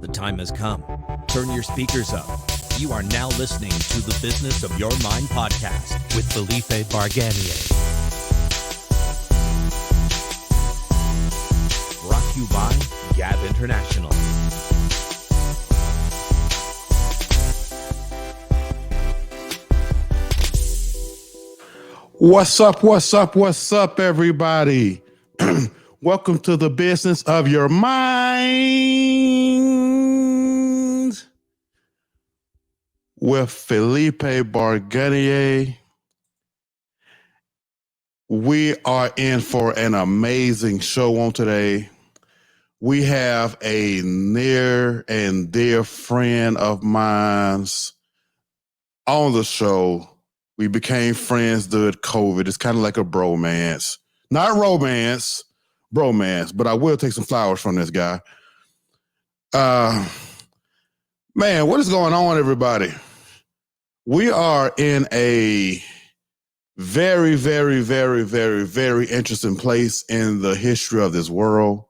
The time has come. Turn your speakers up. You are now listening to the Business of Your Mind podcast with Felipe Barganier. Brought to you by Gab International. What's up, everybody? Welcome to the Business of Your Mind with Felipe Barganier. We are in for an amazing show on today. We have a near and dear friend of mine's on the show. We became friends during COVID. It's kind of like a bromance. Not romance, bromance, but I will take some flowers from this guy. Man, what is going on, everybody? We are in a very, very, very, very, very interesting place in the history of this world.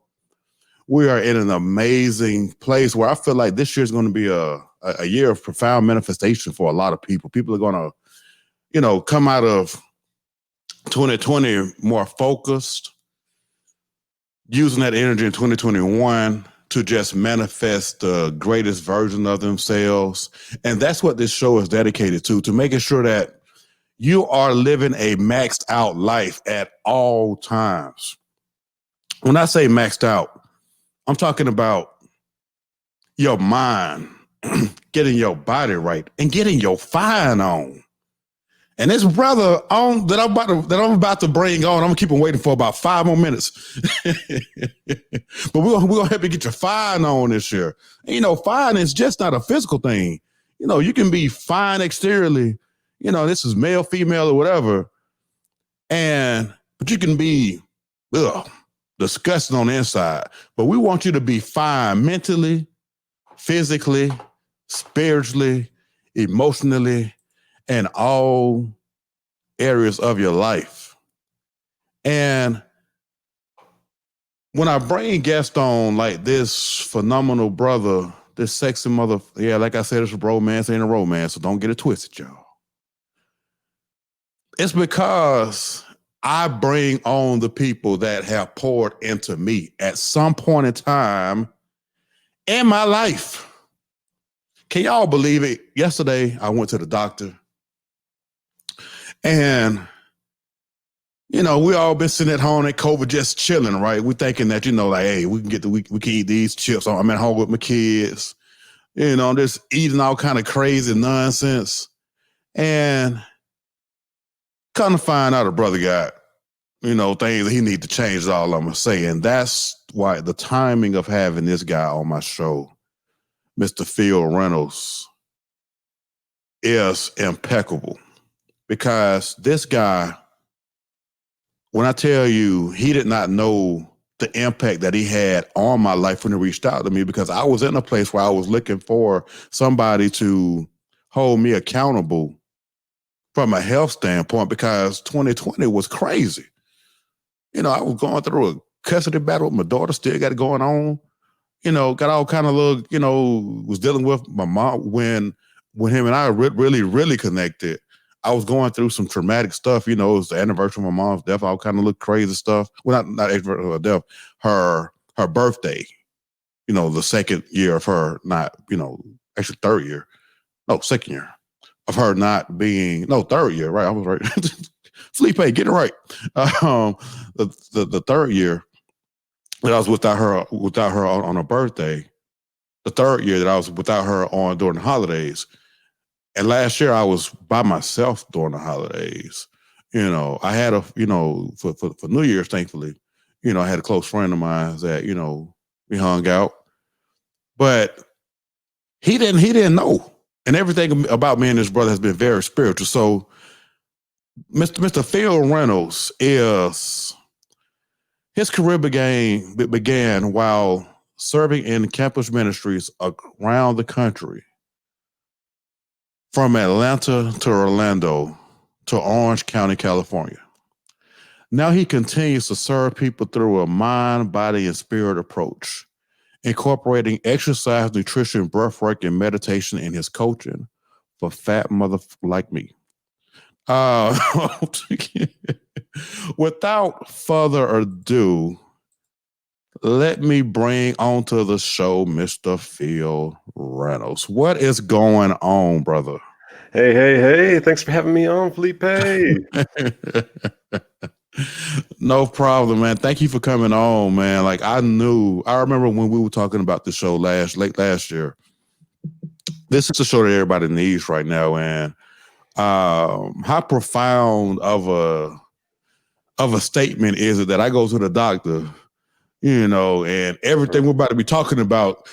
We are in an amazing place where I feel like this year is going to be a year of profound manifestation for a lot of people. People are going to, come out of 2020 more focused, using that energy in 2021 to just manifest the greatest version of themselves. And that's what this show is dedicated to making sure that you are living a maxed out life at all times. When I say maxed out, I'm talking about your mind, getting your body right, and getting your fine on. And this brother that I'm about to bring on, I'm gonna keep him waiting for about 5 more minutes. But we're gonna help you get your fine on this year. And, fine is just not a physical thing. You can be fine exteriorly. This is male, female, or whatever. But you can be disgusting on the inside. But we want you to be fine mentally, physically, spiritually, emotionally, and all areas of your life. And when I bring guests on like this phenomenal brother, this sexy mother, like I said, it's a bromance, ain't a romance, so don't get it twisted, y'all. It's because I bring on the people that have poured into me at some point in time in my life. Can y'all believe it? Yesterday, I went to the doctor. And, we all been sitting at home at COVID just chilling, right? We thinking that, hey, we can eat these chips. I'm at home with my kids, just eating all kind of crazy nonsense. And kind of find out a brother got, things that he need to change is all I'm going to say. And that's why the timing of having this guy on my show, Mr. Phil Reynolds, is impeccable. Because this guy, when I tell you, he did not know the impact that he had on my life when he reached out to me, because I was in a place where I was looking for somebody to hold me accountable from a health standpoint, because 2020 was crazy. I was going through a custody battle with my daughter, still got it going on. Got all kind of little, was dealing with my mom when him and I really, really connected. I was going through some traumatic stuff. It was the anniversary of my mom's death. All kind of look crazy stuff. Well, not anniversary of her death. Her birthday. The second year of her not. Actually third year. No, second year of her not being. No, third year. Right, I was right. Felipe, get it right. The third year that I was without her on her birthday. The third year that I was without her on during the holidays. And last year I was by myself during the holidays. I had for New Year's, thankfully, I had a close friend of mine that, we hung out, but he didn't know. And everything about me and his brother has been very spiritual. So Mr. Phil Reynolds his career began while serving in campus ministries around the country. From Atlanta to Orlando to Orange County, California. Now he continues to serve people through a mind, body, and spirit approach. incorporating exercise, nutrition, breath work, and meditation in his coaching for fat mother like me. Without further ado, let me bring onto the show Mr. Phil Reynolds. What is going on, brother? Hey. Thanks for having me on, Felipe. No problem, man. Thank you for coming on, man. Like I remember when we were talking about the show late last year. This is a show that everybody needs right now, and how profound of a statement is it that I go to the doctor, and everything we're about to be talking about,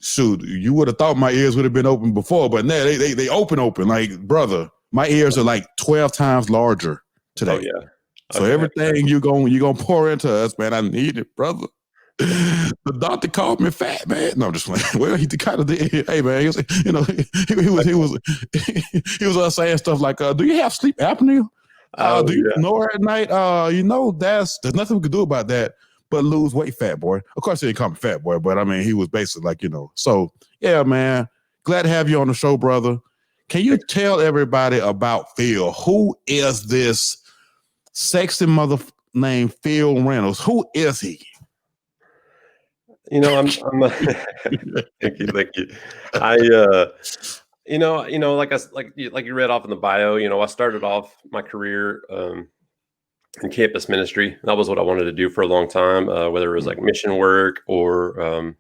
shoot, you would have thought my ears would have been open before, but now they open. Like, brother, my ears are like 12 times larger today. Oh yeah. So everything you're gonna pour into us, man, I need it, brother. The doctor called me fat, man. No, I'm just playing. Well, he kind of did. Hey, man, he was saying stuff like, "Do you have sleep apnea? Do you snore at night? There's nothing we could do about that, but lose weight, fat boy." Of course, he didn't call me fat boy, but I mean, he was basically like, So yeah, man, glad to have you on the show, brother. Can you tell everybody about Phil? Who is this sexy mother named Phil Reynolds? Who is he? I'm thank you. I like you read off in the bio, I started off my career in campus ministry. That was what I wanted to do for a long time, whether it was like mission work or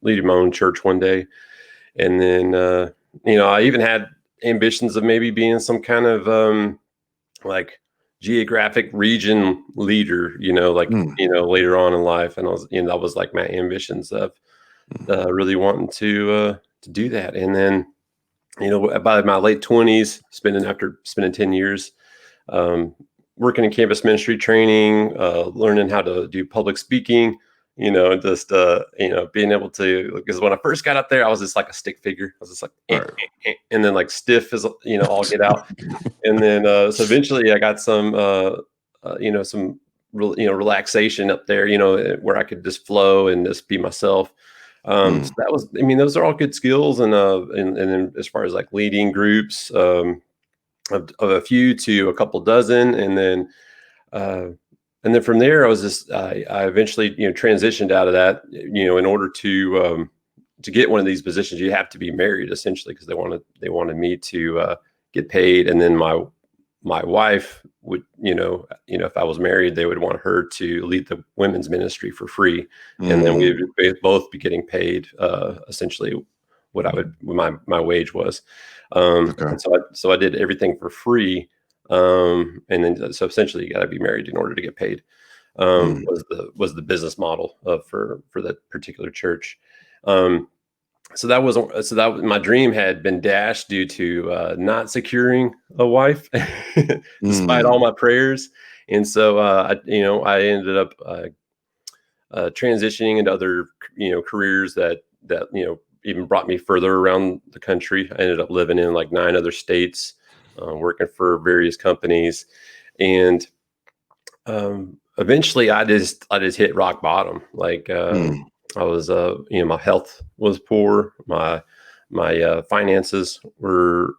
leading my own church one day. And then I even had ambitions of maybe being some kind of like geographic region leader, later on in life. And that was like my ambitions of really wanting to do that. And then, by my late 20s, spending 10 years working in campus ministry training, learning how to do public speaking, being able to, because when I first got up there, I was just like a stick figure. I was just like, and then like stiff as, all get out. And then, so eventually I got some relaxation up there, where I could just flow and just be myself. So that was, those are all good skills. And then as far as like leading groups, of a few to a couple dozen. And then from there, I eventually, transitioned out of that, in order to get one of these positions, you have to be married essentially, because they wanted me to get paid. And then my wife would, if I was married, they would want her to lead the women's ministry for free. And then we would both be getting paid, essentially what my wage was. And so I did everything for free. And then, so essentially you got to be married in order to get paid, was the business model for that particular church. So that my dream had been dashed due to not securing a wife, despite all my prayers. And so I ended up transitioning into other careers that even brought me further around the country. I ended up living in like 9 other states, working for various companies, and eventually I just hit rock bottom. Like I was, my health was poor. My finances were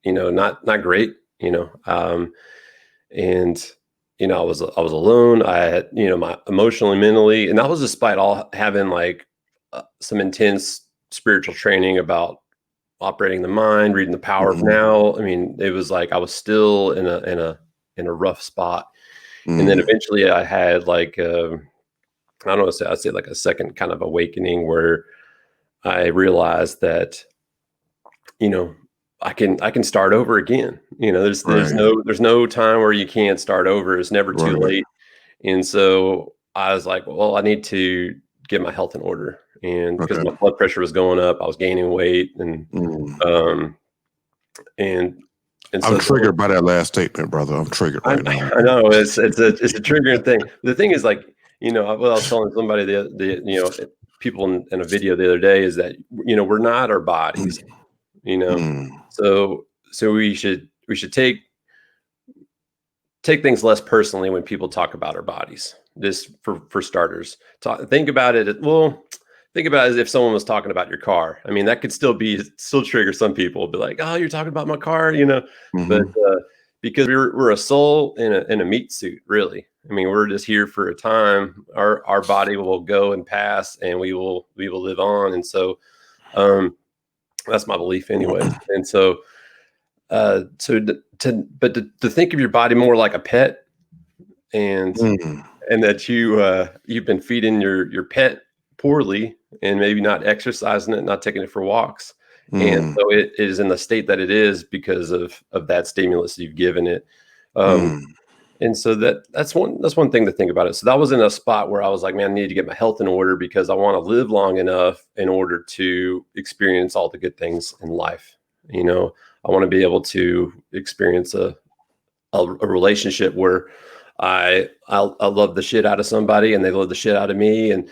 not great. And I was alone. I had my emotionally, mentally, and that was despite all having like some intense spiritual training about operating the mind, reading The Power of Now. It was like I was still in a rough spot. And then eventually I had like I don't know, I'd say like a second kind of awakening where I realized that, I can start over again. There's no time where you can't start over. It's never too late. And so I was like, well, I need to get my health in order. And because my blood pressure was going up, I was gaining weight, and so I'm triggered by that last statement, brother. I'm triggered right now. I know it's a triggering thing. The thing is, like, what I was telling somebody people in a video the other day is that, we're not our bodies, so we should take take things less personally when people talk about our bodies. This for starters. Think about it. Think about it as if someone was talking about your car. I mean, that could still trigger some people. Be like, "Oh, you're talking about my car," But because we're a soul in a meat suit, really. I mean, we're just here for a time. Our body will go and pass, and we will live on. And so, that's my belief, anyways. And so, to think of your body more like a pet, and that you've been feeding your pet poorly, and maybe not exercising it, not taking it for walks, and so it is in the state that it is because of that stimulus you've given it. And so that's one thing to think about it. So that was in a spot where I was like, man, I need to get my health in order because I want to live long enough in order to experience all the good things in life. I want to be able to experience a relationship where I love the shit out of somebody and they love the shit out of me, and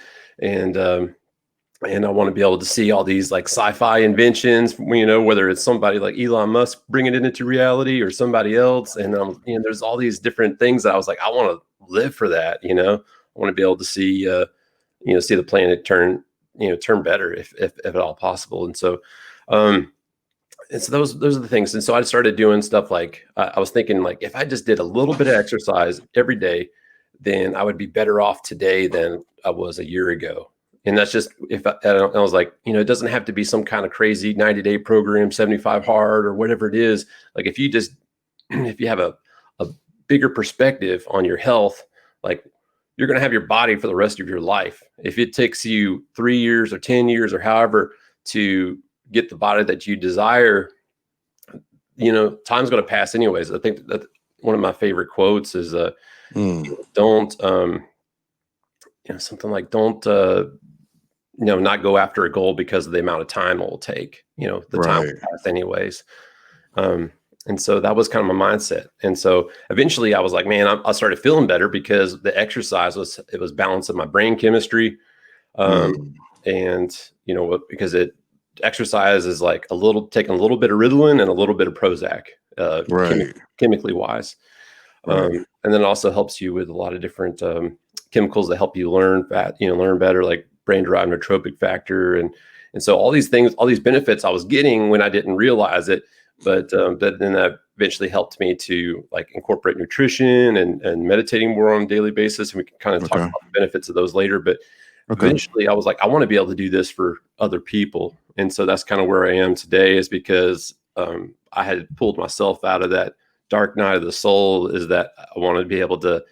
I want to be able to see all these like sci-fi inventions, whether it's somebody like Elon Musk bringing it into reality or somebody else. And there's all these different things that I was like, I want to live for that. I want to be able to see see the planet turn better if at all possible. And so those are the things. And so I started doing stuff like I was thinking, like, if I just did a little bit of exercise every day, then I would be better off today than I was a year ago. And that's just I was like, it doesn't have to be some kind of crazy 90-day program, 75 hard or whatever it is. Like if you have a bigger perspective on your health, like you're going to have your body for the rest of your life. If it takes you 3 years or 10 years or however to get the body that you desire, time's going to pass anyways. I think that one of my favorite quotes is, don't, something like, don't, not go after a goal because of the amount of time it will take, the time will pass anyways. And so that was kind of my mindset. And so eventually I was like, man, I started feeling better because the exercise was balancing my brain chemistry. And because exercise is like taking a little bit of Ritalin and a little bit of Prozac, chemically wise. And then it also helps you with a lot of different chemicals that help you learn better, like brain-derived neurotrophic factor, and so all these things, all these benefits I was getting when I didn't realize it, but then that eventually helped me to like incorporate nutrition and meditating more on a daily basis, and we can kind of talk about the benefits of those later. But eventually, I was like, I want to be able to do this for other people, and so that's kind of where I am today, is because I had pulled myself out of that dark night of the soul, is that I wanted to be able to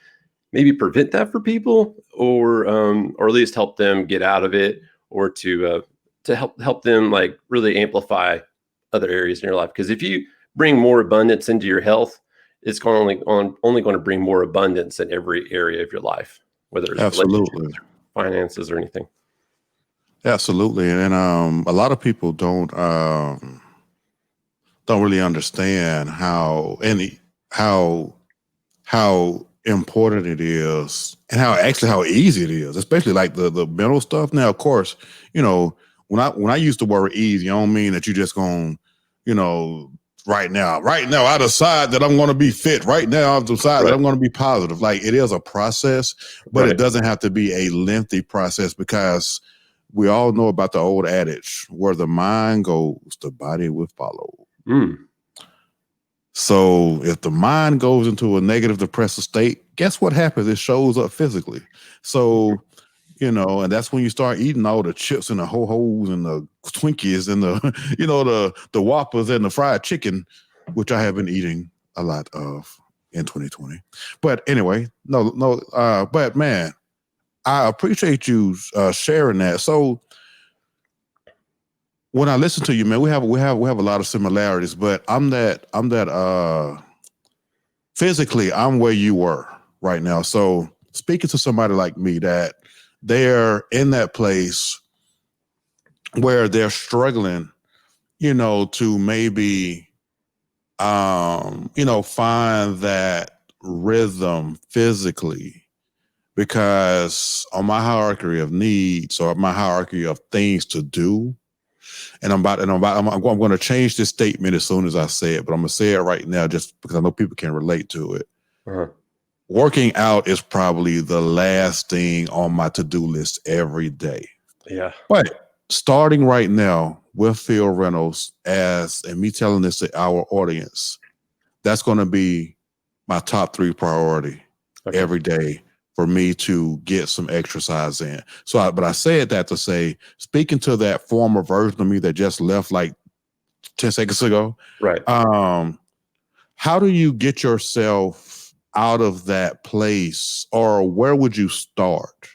maybe prevent that for people, or at least help them get out of it, or to help them like really amplify other areas in your life. Because if you bring more abundance into your health, it's only going to bring more abundance in every area of your life, whether it's relationships, or finances, or anything. Absolutely. And a lot of people don't really understand how important it is, and how easy it is, especially like the mental stuff. Now, of course, when I used to worry easy, I don't mean that you just going, right now I decide that I'm going to be fit. Right now I decide that I'm going to be positive. Like, it is a process, but it doesn't have to be a lengthy process, because we all know about the old adage, where the mind goes, the body will follow. So if the mind goes into a negative depressive state, guess what happens? It shows up physically. So, and that's when you start eating all the chips and the ho-hos and the Twinkies and the, the Whoppers and the fried chicken, which I have been eating a lot of in 2020. But anyway, but man, I appreciate you sharing that. So when I listen to you, man, we have a lot of similarities, but I'm that physically I'm where you were right now. So speaking to somebody like me that they're in that place where they're struggling, to maybe find that rhythm physically, because on my hierarchy of needs, or my hierarchy of things to do, and I'm going to change this statement as soon as I say it, but I'm going to say it right now just because I know people can relate to it. Uh-huh. Working out is probably the last thing on my to-do list every day. Yeah. But starting right now with Phil Reynolds and me telling this to our audience, that's going to be my top 3 priority every day for me to get some exercise in. But I said that to say, speaking to that former version of me that just left like 10 seconds ago, Right. how do you get yourself out of that place, or where would you start?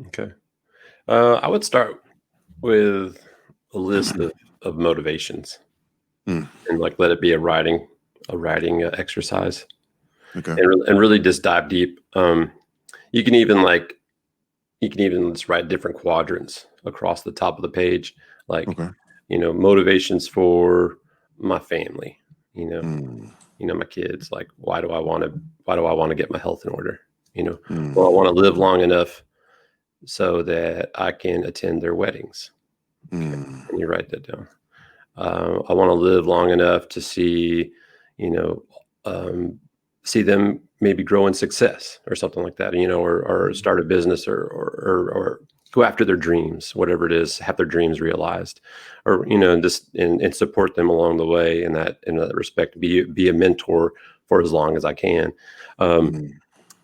Okay. I would start with a list of motivations and like let it be a writing exercise, Okay. and really just dive deep. You can even just write different quadrants across the top of the page, like Okay. motivations for my family, Mm. my kids. Like, why do I want to get my health in order? Mm. Well, I want to live long enough so that I can attend their weddings. Mm. And you write that down. I want to live long enough to see, see them maybe grow in success or something like that, or start a business or go after their dreams, whatever it is, have their dreams realized, or, just and support them along the way in that respect, be a mentor for as long as I can. And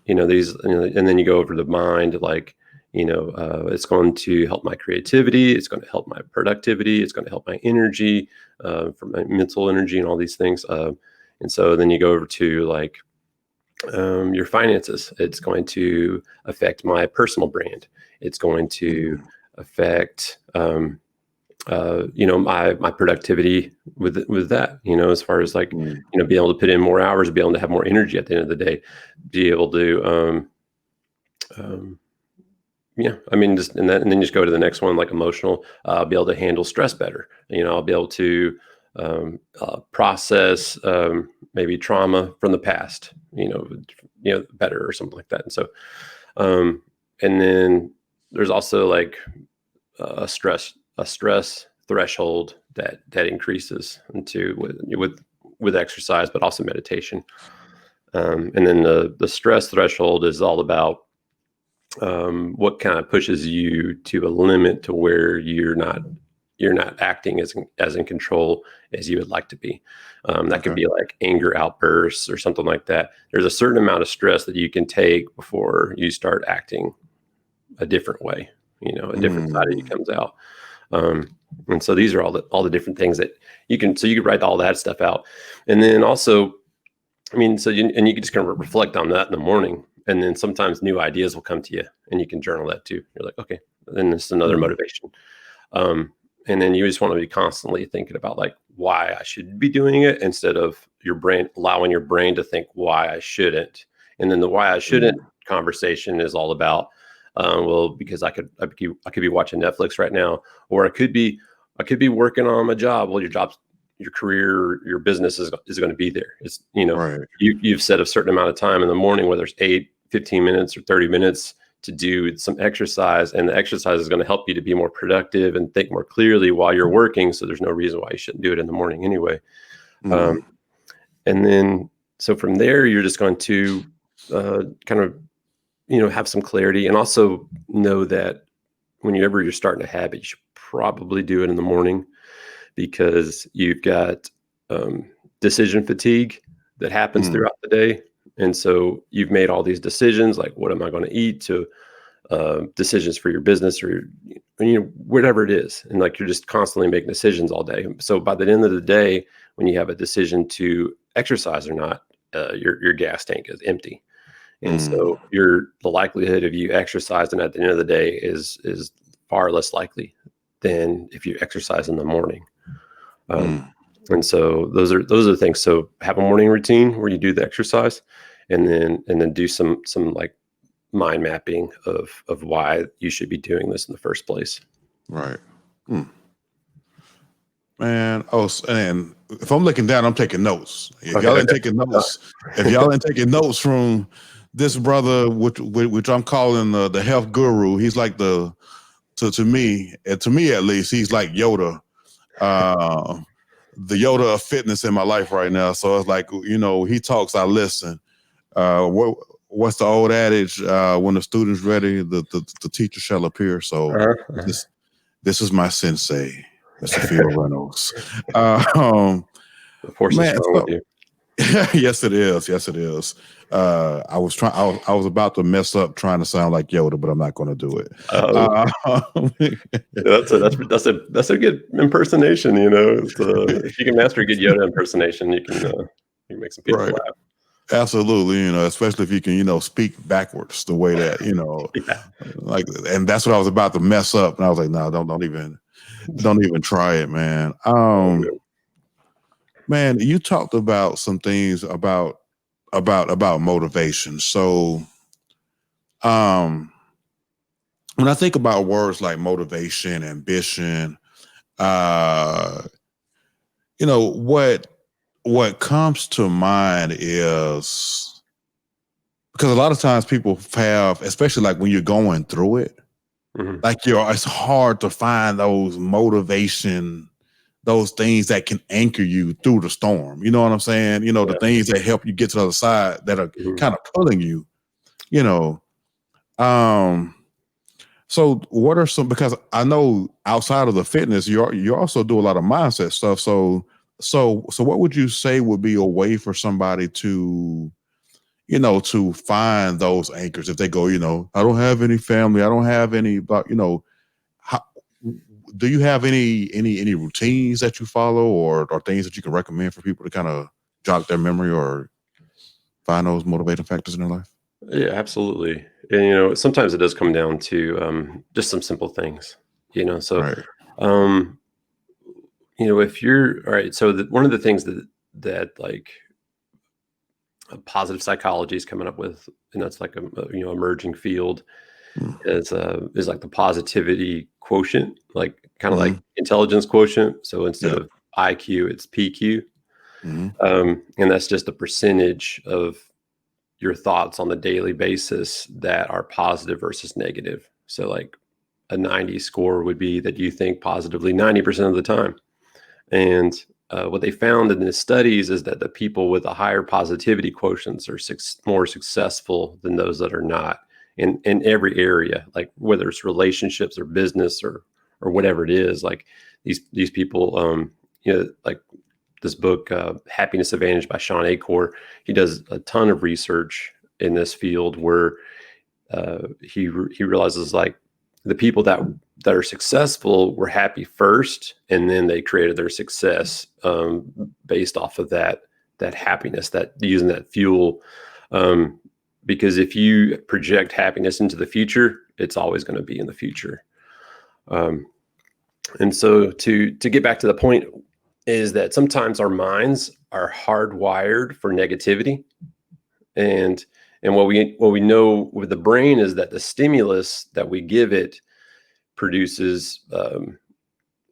then you go over the mind, like, it's going to help my creativity. It's going to help my productivity. It's going to help my energy, for my mental energy and all these things. And so then you go over to like, your finances. It's going to affect my personal brand. It's going to affect, my productivity with that, as far as like, be able to put in more hours, be able to have more energy at the end of the day, be able to, yeah, I mean, and then just go to the next one, like emotional. I'll be able to handle stress better. I'll be able to process maybe trauma from the past, better or something like that. And so, and then there's also like a stress threshold that increases into with exercise, but also meditation. And then the stress threshold is all about what kind of pushes you to a limit to where you're not acting as in control as you would like to be. That could be like anger outbursts or something like that. There's a certain amount of stress that you can take before you start acting a different way. A different side of you comes out. And so these are all the different things that you can write all that stuff out. And then also, I mean, you can just kind of reflect on that in the morning. And then sometimes new ideas will come to you and you can journal that too. You're like, okay, then this is another motivation. And then you just want to be constantly thinking about like why I should be doing it, instead of allowing your brain to think why I shouldn't. And then the why I shouldn't conversation is all about, well, because I could be watching Netflix right now, or I could be working on my job. Well, your career, your business is going to be there. It's, you've set a certain amount of time in the morning, whether it's 15 minutes or 30 minutes, to do some exercise, and the exercise is going to help you to be more productive and think more clearly while you're working. So there's no reason why you shouldn't do it in the morning anyway. And then, so from there, you're just going to kind of, have some clarity, and also know that whenever you're starting a habit, you should probably do it in the morning, because you've got decision fatigue that happens throughout the day. And so you've made all these decisions, like what am I going to eat, to decisions for your business, or whatever it is. And like, you're just constantly making decisions all day. So by the end of the day, when you have a decision to exercise or not, your gas tank is empty. And so the likelihood of you exercising at the end of the day is far less likely than if you exercise in the morning. And so those are the things. So have a morning routine where you do the exercise, and then do some like mind mapping of why you should be doing this in the first place. Right. Man, and if I'm looking down, I'm taking notes. If y'all ain't taking notes from this brother, which I'm calling the health guru, he's like to me at least, he's like Yoda, the Yoda of fitness in my life right now. So it's like, he talks, I listen. what's the old adage? When the student's ready, the teacher shall appear. So this is my sensei, Mr. Phil Reynolds. The force is Man, strong with you. yes, it is. Yes, it is. I was about to mess up trying to sound like Yoda, but I'm not going to do it. That's a good impersonation. You know, if you can master a good Yoda impersonation, you can make some people laugh. Absolutely, you know, especially if you can, you know, speak backwards the way that, you know, like, and that's what I was about to mess up, and I was like, no, don't even try it, man. Man, you talked about some things about motivation. So, when I think about words like motivation, ambition, you know, what comes to mind is, because a lot of times people have, especially like when you're going through it, like it's hard to find those motivation, those things that can anchor you through the storm. You know what I'm saying? You know, the things that help you get to the other side that are kind of pulling you, you know. So what are some, because I know outside of the fitness, you also do a lot of mindset stuff. So what would you say would be a way for somebody to, you know, to find those anchors if they go, you know, I don't have any family, I don't have any, but, you know, how, do you have any routines that you follow or things that you can recommend for people to kind of jog their memory or find those motivating factors in their life? Yeah, absolutely. And, you know, sometimes it does come down to just some simple things, you know, so, you know, if you're all right, so one of the things that like positive psychology is coming up with, and that's like a you know, emerging field, is like the positivity quotient, like kind of like intelligence quotient. So instead of IQ, it's PQ. And that's just a percentage of your thoughts on the daily basis that are positive versus negative. So like a 90 score would be that you think positively 90% of the time. And what they found in the studies is that the people with a higher positivity quotients are more successful than those that are not in every area, like whether it's relationships or business or whatever it is. Like these people, you know, like this book, Happiness Advantage by Sean Achor, he does a ton of research in this field where he realizes like the people that are successful were happy first, and then they created their success based off of that happiness, that using that fuel. Because if you project happiness into the future, it's always going to be in the future. And so to get back to the point is that sometimes our minds are hardwired for negativity. And what we know with the brain is that the stimulus that we give it produces,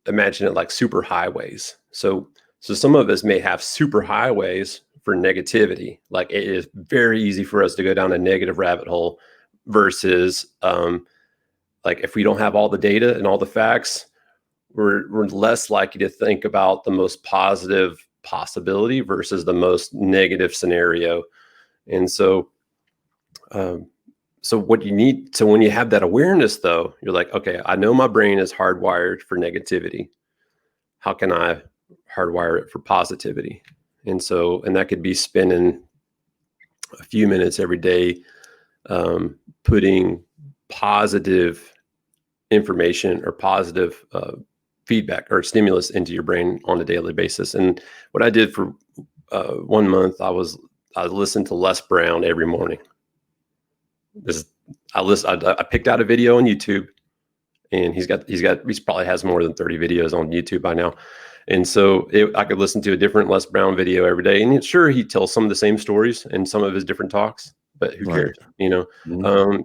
imagine it like super highways. So some of us may have super highways for negativity. Like it is very easy for us to go down a negative rabbit hole versus like if we don't have all the data and all the facts, we're less likely to think about the most positive possibility versus the most negative scenario. And so what you need, so when you have that awareness though, you're like, okay, I know my brain is hardwired for negativity. How can I hardwire it for positivity? And that could be spending a few minutes every day, putting positive information or positive feedback or stimulus into your brain on a daily basis. And what I did for 1 month, I listened to Les Brown every morning. I picked out a video on YouTube, and he probably has more than 30 videos on YouTube by now. And so I could listen to a different Les Brown video every day. And sure, he tells some of the same stories in some of his different talks, but who cares? You know,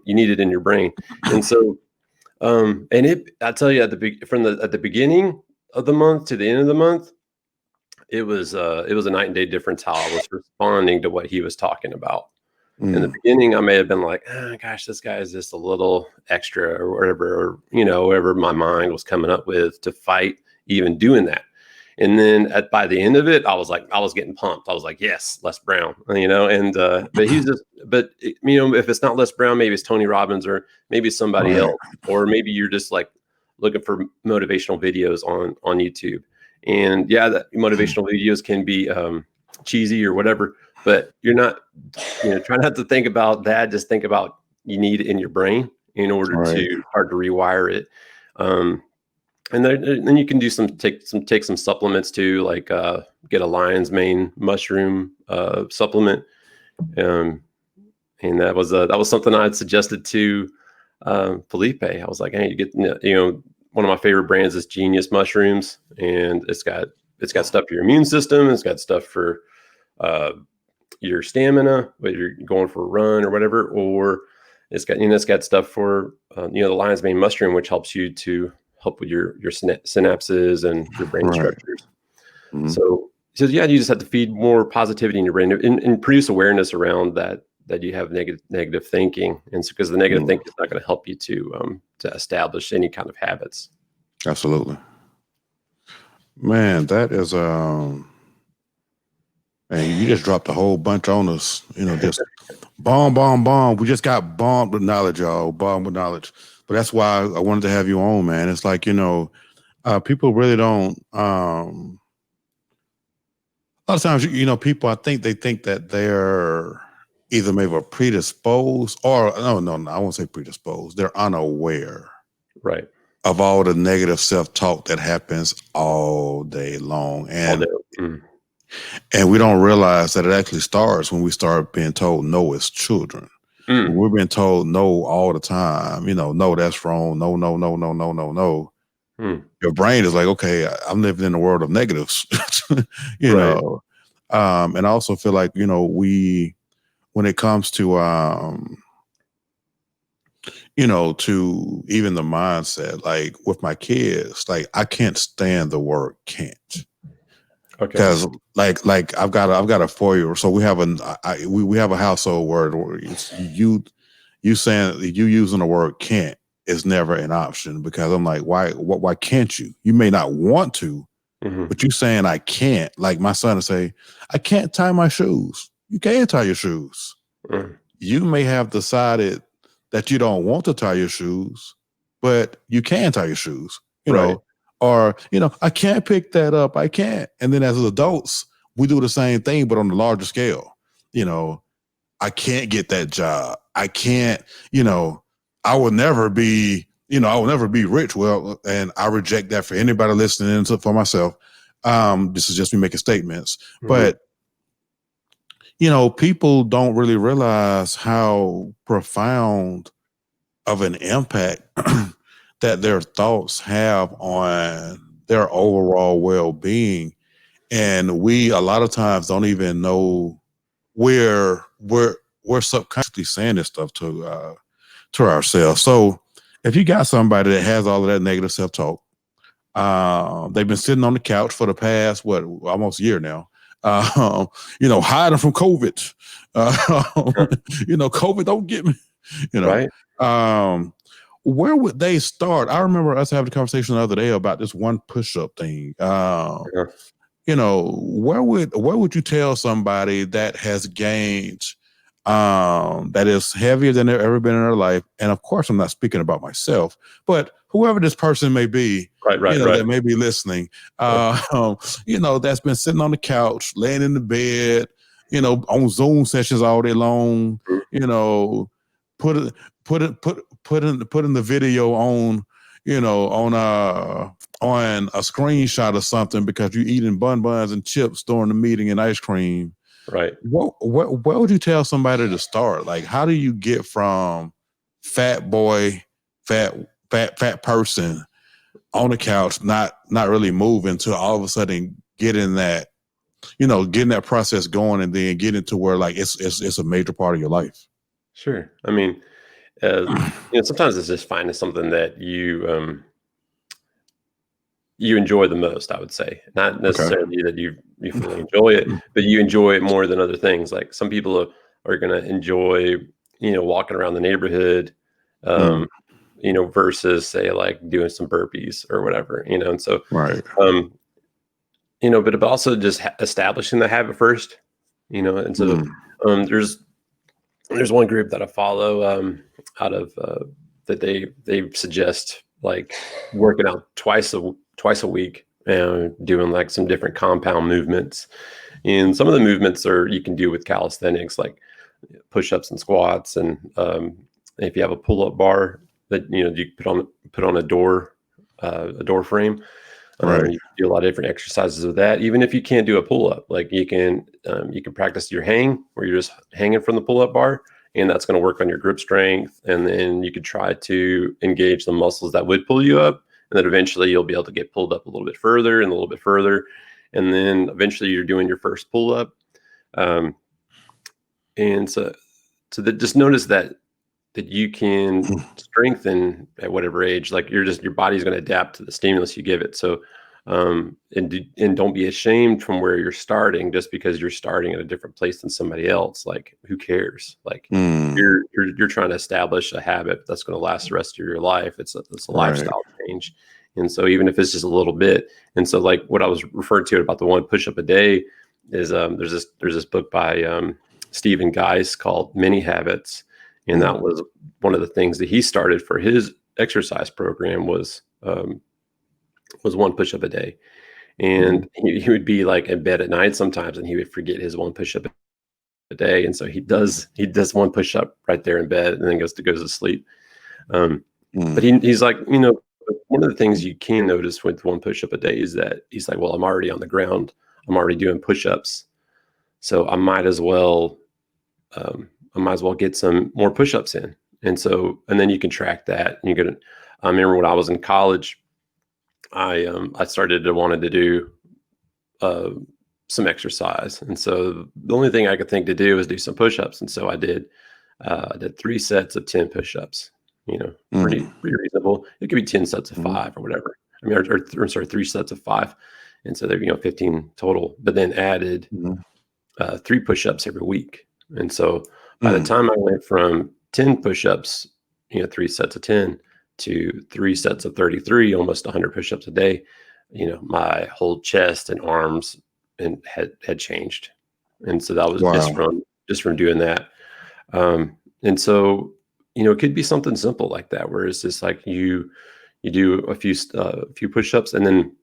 you need it in your brain. And so, I tell you, at the beginning of the month to the end of the month, it was a night and day difference how I was responding to what he was talking about. In the beginning, I may have been like, oh, gosh, this guy is just a little extra or whatever, or, you know, whatever my mind was coming up with to fight even doing that. And then by the end of it, I was getting pumped. I was like, yes, Les Brown, and, but if it's not Les Brown, maybe it's Tony Robbins or maybe somebody Right. else, or maybe you're just like looking for motivational videos on YouTube. And yeah, that motivational videos can be cheesy or whatever, but you're not, try not to think about that. Just think about you need it in your brain in order Right. to start to rewire it. And then you can take some supplements too, like get a lion's mane mushroom supplement. And that was something I had suggested to Felipe. I was like, hey, you get one of my favorite brands is Genius Mushrooms, and it's got stuff for your immune system. It's got stuff for your stamina, whether you're going for a run or whatever, or it's got stuff for the lion's mane mushroom, which helps you to help with your synapses and your brain structures. Mm-hmm. So yeah, you just have to feed more positivity in your brain and produce awareness around that you have negative thinking, and because the negative thinking is not going to help you to establish any kind of habits. Absolutely, man. That is and you just dropped a whole bunch on us. Just bomb. We just got bombed with knowledge, y'all. Bombed with knowledge. But that's why I wanted to have you on, man. It's like, people really don't. A lot of times, people, I think they think that they're either maybe predisposed or no, I won't say predisposed. They're unaware, right, of all the negative self-talk that happens all day long, and we don't realize that it actually starts when we start being told no as children. We're being told no all the time. No, that's wrong. No. Your brain is like, okay, I'm living in a world of negatives. know. And I also feel like, when it comes to to even the mindset, like with my kids, like I can't stand the word can't. Okay. Because like I've got a 4-year-old, so we have we have a household word where it's you saying you using the word can't is never an option, because I'm like, why can't you? You may not want to, but you saying I can't. Like my son will say, I can't tie my shoes. You can't tie your shoes. You may have decided that you don't want to tie your shoes, but you can tie your shoes, know. Or, I can't pick that up. I can't. And then as adults, we do the same thing, but on a larger scale. I can't get that job. I can't, I will never be, I will never be rich. Well, and I reject that for anybody listening to for myself. This is just me making statements. But, people don't really realize how profound of an impact that their thoughts have on their overall well-being. And we a lot of times don't even know we're subconsciously saying this stuff to ourselves. So if you got somebody that has all of that negative self-talk, they've been sitting on the couch for the past almost a year now, hiding from COVID. COVID don't get me. Where would they start? I remember us having a conversation the other day about this one push-up thing. Where would you tell somebody that has gained that is heavier than they've ever been in their life? And of course, I'm not speaking about myself, but whoever this person may be, that may be listening, that's been sitting on the couch, laying in the bed, on Zoom sessions all day long, putting the video on, on a screenshot or something because you're eating buns and chips during the meeting and ice cream. Right. What would you tell somebody to start? Like, how do you get from fat boy, fat person on the couch, not really moving, to all of a sudden getting that process going, and then getting to where like it's a major part of your life? Sure. I mean, sometimes it's just finding something that you enjoy the most, I would say. Not necessarily that you fully enjoy it, but you enjoy it more than other things. Like some people are going to enjoy, walking around the neighborhood, versus say like doing some burpees or whatever, and so, but also just establishing the habit first, and so there's one group that I follow out of that they suggest like working out twice a week and doing like some different compound movements. And some of the movements you can do with calisthenics, like push-ups and squats. And if you have a pull-up bar that you put on a door frame, Right. you can do a lot of different exercises with that. Even if you can't do a pull-up, like you can practice your hang, where you're just hanging from the pull-up bar, and that's going to work on your grip strength. And then you could try to engage the muscles that would pull you up, and then eventually you'll be able to get pulled up a little bit further and a little bit further, and then eventually you're doing your first pull-up. And so that, just notice that you can strengthen at whatever age. Like your body's going to adapt to the stimulus you give it. So and don't be ashamed from where you're starting, just because you're starting at a different place than somebody else. Like, who cares? Like you're trying to establish a habit that's going to last the rest of your life. It's a lifestyle change. And so even if it's just a little bit, and so like what I was referring to about the one push-up a day is there's this book by Stephen Geis called Mini Habits. And that was one of the things that he started for his exercise program was one push-up a day. And he would be like in bed at night sometimes, and he would forget his one push-up a day. And so he does one push-up right there in bed, and then goes to sleep. But he's like, one of the things you can notice with one push-up a day is that he's like, well, I'm already on the ground. I'm already doing push-ups. So I might as well get some more push-ups in. And then you can track that. And I remember when I was in college, I wanted to do some exercise. And so the only thing I could think to do was do some push-ups. And so I did 3 sets of 10 push-ups, pretty reasonable. It could be 10 sets of 5 or whatever. I mean, or 3 sets of 5. And so they're, 15 total, but then added 3 push-ups every week. And so by the time I went from 10 push-ups, 3 sets of 10 to 3 sets of 33, almost 100 push-ups a day, my whole chest and arms had changed. And so that was just from doing that. And so, it could be something simple like that, where it's just like you do a few push-ups, but then,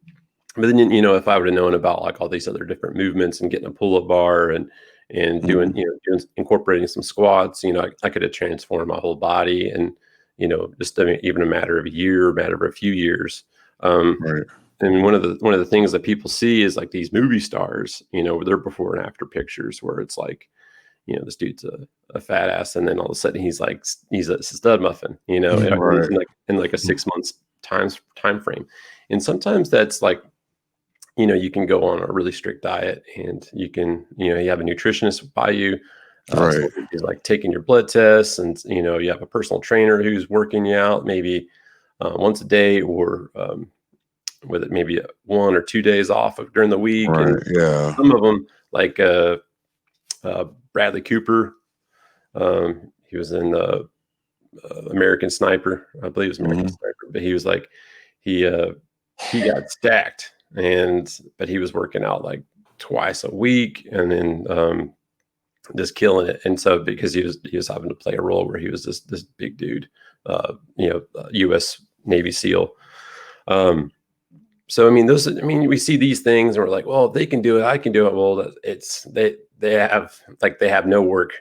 if I would have known about like all these other different movements and getting a pull-up bar and doing, incorporating some squats, I could have transformed my whole body, and, just even a matter of a year, matter of a few years. And one of the things that people see is like these movie stars, their before and after pictures, where it's like, this dude's a fat ass, and then all of a sudden he's a stud muffin, in like a 6 months time frame. And sometimes that's like, you can go on a really strict diet, and you can, you have a nutritionist by you. So he's like taking your blood tests, and, you have a personal trainer who's working you out maybe once a day, or with it maybe 1 or 2 days off during the week. And some of them, like Bradley Cooper, he was in the American Sniper, I believe it was American Sniper, but he was like, he got stacked, but he was working out like twice a week, and then just killing it. And so because he was having to play a role where he was this big dude, U.S. Navy SEAL. So we see these things, and we're like, well, if they can do it, I can do it. Well, they have no work.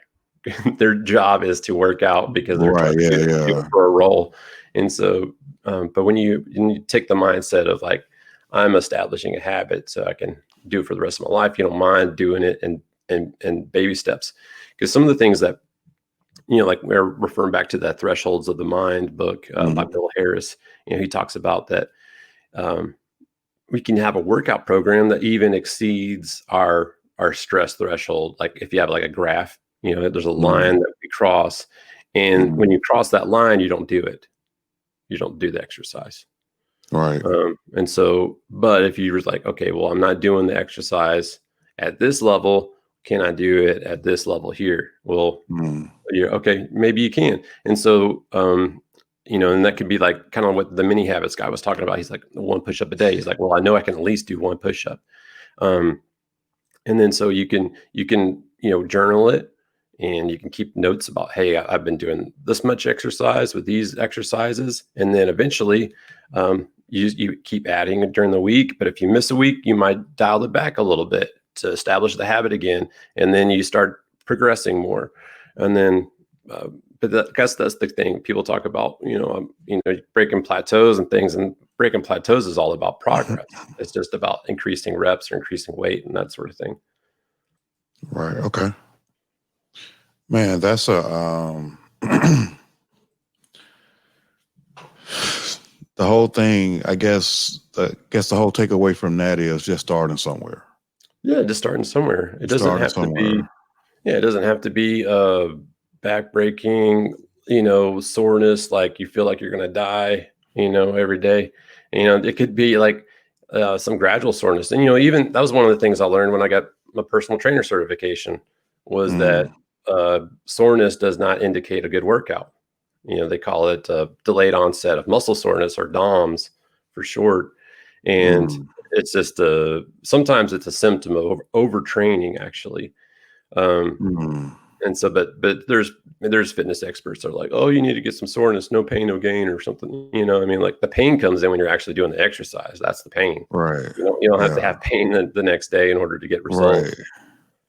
Their job is to work out because they're trying to do it for a role. And so, but when you take the mindset of like, I'm establishing a habit so I can do it for the rest of my life, you don't mind doing it and baby steps. Because some of the things that, like we're referring back to that Thresholds of the Mind book by Bill Harris, he talks about that we can have a workout program that even exceeds our stress threshold. Like if you have like a graph, there's a line that we cross, and when you cross that line, you don't do it. You don't do the exercise. Right. And so, but if you were like, okay, well, I'm not doing the exercise at this level, can I do it at this level here? Well, you're okay, maybe you can. And so, and that could be like kind of what the mini habits guy was talking about. He's like, 1 push-up a day. He's like, well, I know I can at least do 1 push-up. And then so you can journal it, and you can keep notes about, hey, I've been doing this much exercise with these exercises. And then eventually you keep adding it during the week. But if you miss a week, you might dial it back a little bit to establish the habit again. And then you start progressing more. And then, but I guess that's the thing people talk about, breaking plateaus and things. And breaking plateaus is all about progress. It's just about increasing reps or increasing weight and that sort of thing. Right. Okay. Man, that's the whole thing. I guess the whole takeaway from that is just starting somewhere. Yeah, just starting somewhere. It doesn't have to be. Yeah, it doesn't have to be back breaking. Soreness, like you feel like you're gonna die. Every day. It could be like some gradual soreness, and even that was one of the things I learned when I got my personal trainer certification was that soreness does not indicate a good workout. They call it delayed onset of muscle soreness, or DOMS for short. And it's just sometimes it's a symptom of overtraining, actually. And so, but there's fitness experts that are like, oh, you need to get some soreness, no pain, no gain, or something. Like the pain comes in when you're actually doing the exercise. That's the pain. Right. You don't have to have pain the next day in order to get results.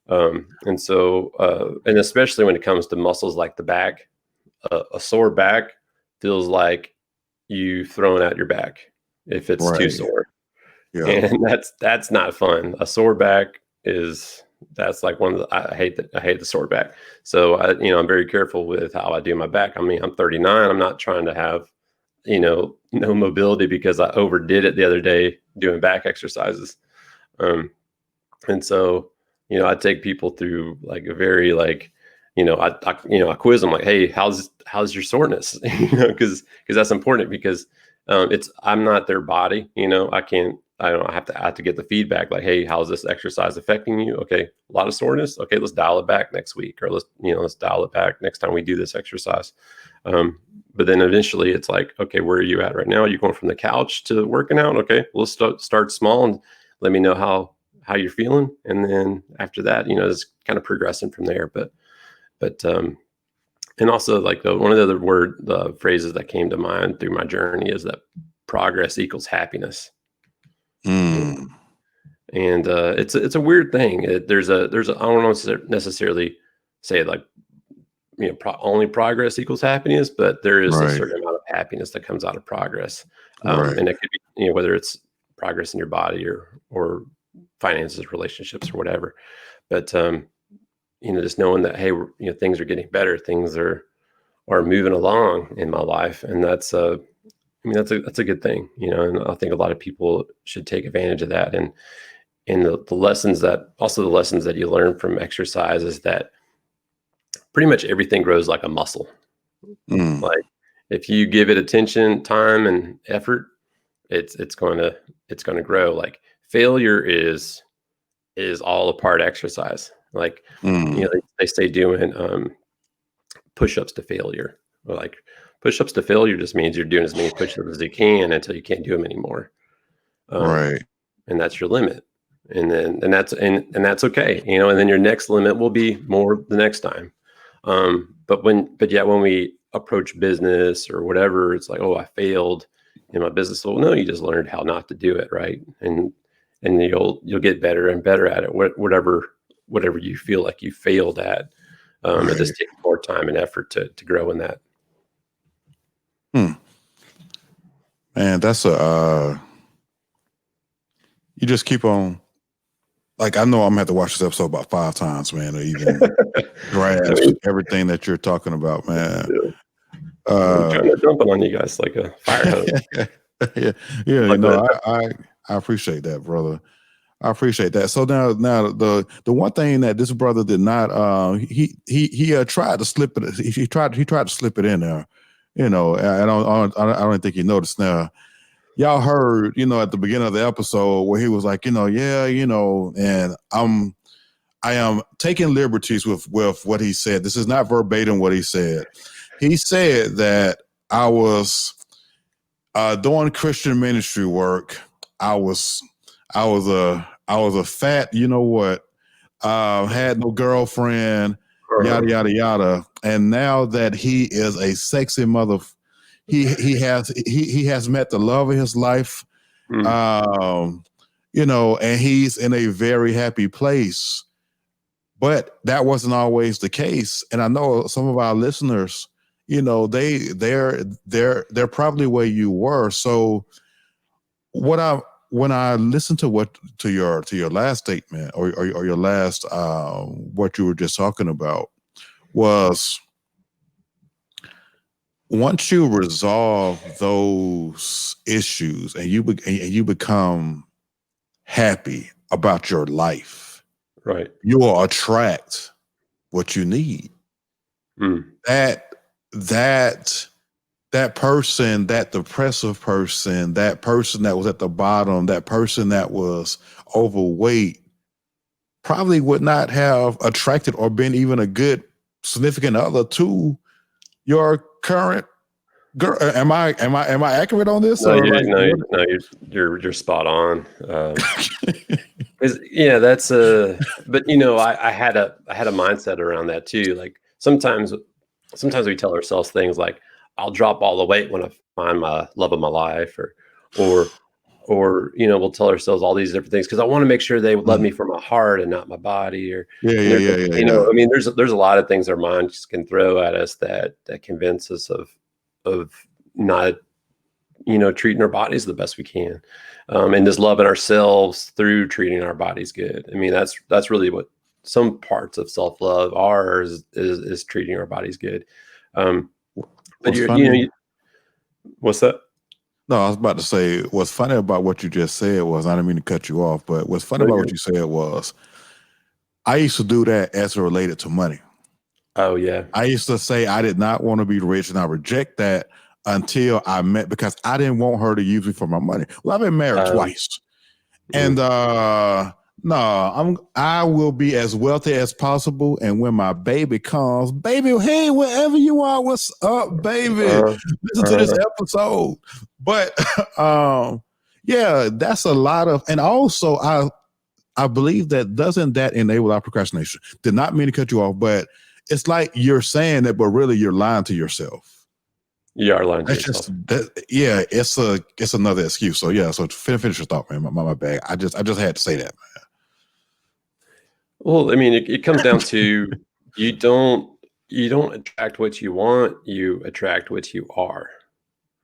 Right. And so, and especially when it comes to muscles like the back, a sore back feels like you've thrown out your back if it's too sore. Yeah. And that's not fun. A sore back that's like one of the, I hate the sore back. So I'm very careful with how I do my back. I mean, I'm 39. I'm not trying to have, no mobility because I overdid it the other day doing back exercises. And so, I take people through like a very like, I quiz them like, hey, how's your soreness? Because that's important because I'm not their body. I have to get the feedback like, hey, how's this exercise affecting you? Okay, a lot of soreness. Okay, let's dial it back next week, or let's dial it back next time we do this exercise. But then eventually it's like, okay, where are you at right now? Are you going from the couch to working out? Okay, let's start small and let me know how you're feeling. And then after that, it's kind of progressing from there. But and also like one of the other phrases that came to mind through my journey is that progress equals happiness. And it's a weird thing. There's a I don't want to necessarily say like, only progress equals happiness, but there is a certain amount of happiness that comes out of progress. And it could be, whether it's progress in your body or finances, relationships, or whatever. But, just knowing that, hey, things are getting better, things are moving along in my life. And that's that's a good thing, and I think a lot of people should take advantage of that. And the lessons that you learn from exercise is that pretty much everything grows like a muscle. Like if you give it attention, time, and effort, it's going to grow. Like failure is all a part of exercise. Like, they say doing push-ups to failure. Like push-ups to failure just means you're doing as many push-ups as you can until you can't do them anymore. And that's your limit. And that's okay. And then your next limit will be more the next time. But when we approach business or whatever, it's like, oh, I failed in my business. Well, no, you just learned how not to do it. Right. And you'll get better and better at it. Whatever you feel like you failed at. It just takes more time and effort to grow in that. Man, that's you just keep on. Like, I know I'm gonna have to watch this episode about 5 times, man, to even grasp everything that you're talking about, man. I'm trying to jump on you guys like a fire hose. I appreciate that, brother. I appreciate that. So now the one thing that this brother did not he tried to slip it. He tried to slip it in there. I don't think he noticed. Now, y'all heard, at the beginning of the episode where he was like, and I am taking liberties with what he said. This is not verbatim what he said. He said that I was doing Christian ministry work. I was I was a fat, you know what, had no girlfriend, yada yada yada. And now that he is a sexy mother, he has met the love of his life. You know, and he's in a very happy place. But that wasn't always the case. And I know some of our listeners, you know, they're probably where you were. So when I listened to your last statement or your last what you were just talking about was, once you resolve those issues and you become happy about your life, Right. you will attract what you need. That person, that depressive person, that person that was at the bottom, that person that was overweight, probably would not have attracted or been even a good significant other to your current girl. Am I accurate on this? No, Or you're spot on. Yeah, that's but you know, I had a mindset around that too. Like sometimes we tell ourselves things like, I'll drop all the weight when I find my love of my life, or you know, we'll tell ourselves all these different things because I want to make sure they love me for my heart and not my body. Or you know, I mean, there's a lot of things our minds can throw at us that convince us of not, you know, treating our bodies the best we can, and just loving ourselves through treating our bodies good. I mean, that's really what some parts of self-love are, is treating our bodies good. But what's that? No, I was about to say, what's funny about what you just said was, I didn't mean to cut you off, but what's funny about what you said was, I used to do that as it related to money. Oh, yeah. I used to say I did not want to be rich, and I reject that until I met, because I didn't want her to use me for my money. Well, I've been married twice. And no, I will be as wealthy as possible. And when my baby comes, baby, hey, wherever you are, what's up, baby? Listen to this episode. But yeah, that's a lot of, and also I believe that doesn't that enable our procrastination. Did not mean to cut you off, but it's like you're saying that, but really you're lying to yourself. You are lying to yourself. Yeah, it's another excuse. So yeah, so finish your thought, man. My bad. I just had to say that, man. Well, I mean, it comes down to you don't attract what you want, you attract what you are.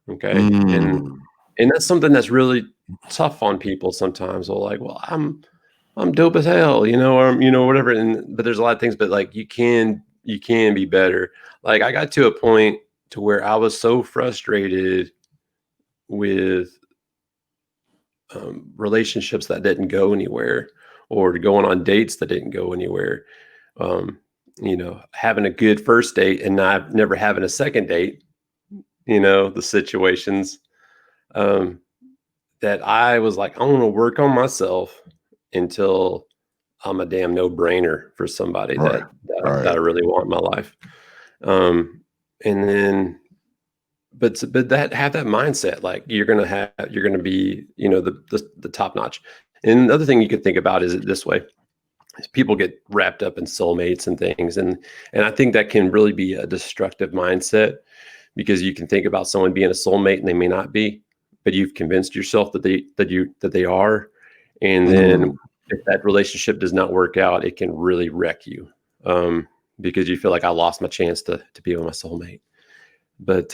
Okay. And that's something that's really tough on people sometimes. They're like, well, I'm dope as hell, you know, or you know, whatever. But there's a lot of things, but like you can be better. Like I got to a point to where I was so frustrated with relationships that didn't go anywhere, or going on dates that didn't go anywhere. You know, having a good first date and never having a second date, you know, the situations that I was like, I want to work on myself until I'm a damn no-brainer for somebody that I really want in my life. And then, but that, have that mindset, like you're going to be, you know, the top notch. And another thing you could think about is it this way: is people get wrapped up in soulmates and things. And I think that can really be a destructive mindset, because you can think about someone being a soulmate and they may not be, but you've convinced yourself that they are. And then if that relationship does not work out, it can really wreck you, because you feel like I lost my chance to be with my soulmate. But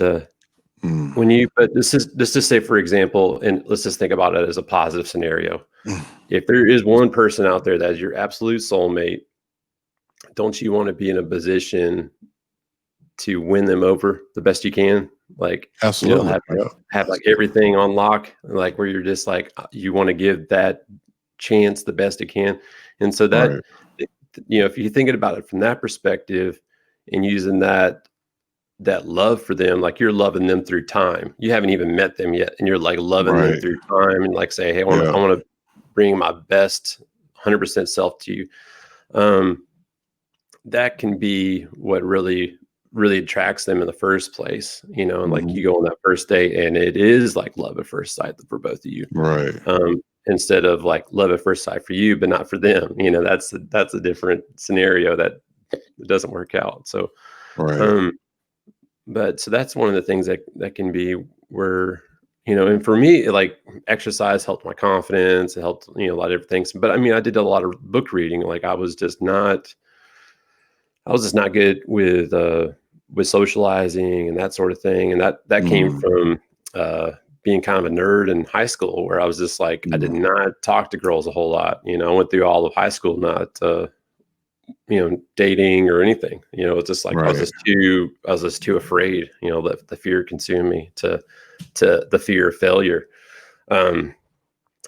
but this is say, for example, and let's just think about it as a positive scenario. If there is one person out there that is your absolute soulmate, don't you want to be in a position to win them over the best you can? Like, absolutely, you know, have like everything on lock, like where you're just like, you want to give that chance the best you can. And so that, you know, if you're thinking about it from that perspective and using that love for them, like you're loving them through time. You haven't even met them yet, and you're like loving them through time, and like say, hey, I want to bring my best 100% self to you. That can be what really attracts them in the first place, and like you go on that first date and it is like love at first sight for both of you. instead of like love at first sight for you, but not for them. That's a different scenario that doesn't work out. So, Right. um, but so that's one of the things that can be where, and for me, like exercise helped my confidence. It helped, a lot of different things. But I mean, I did a lot of book reading. Like I was just not good with socializing and that sort of thing. And that came Mm, from being kind of a nerd in high school, where I was just like, I did mm, not talk to girls a whole lot. I went through all of high school not dating or anything. It's just like right. I was just too afraid. Let the fear consume me to the fear of failure. Um,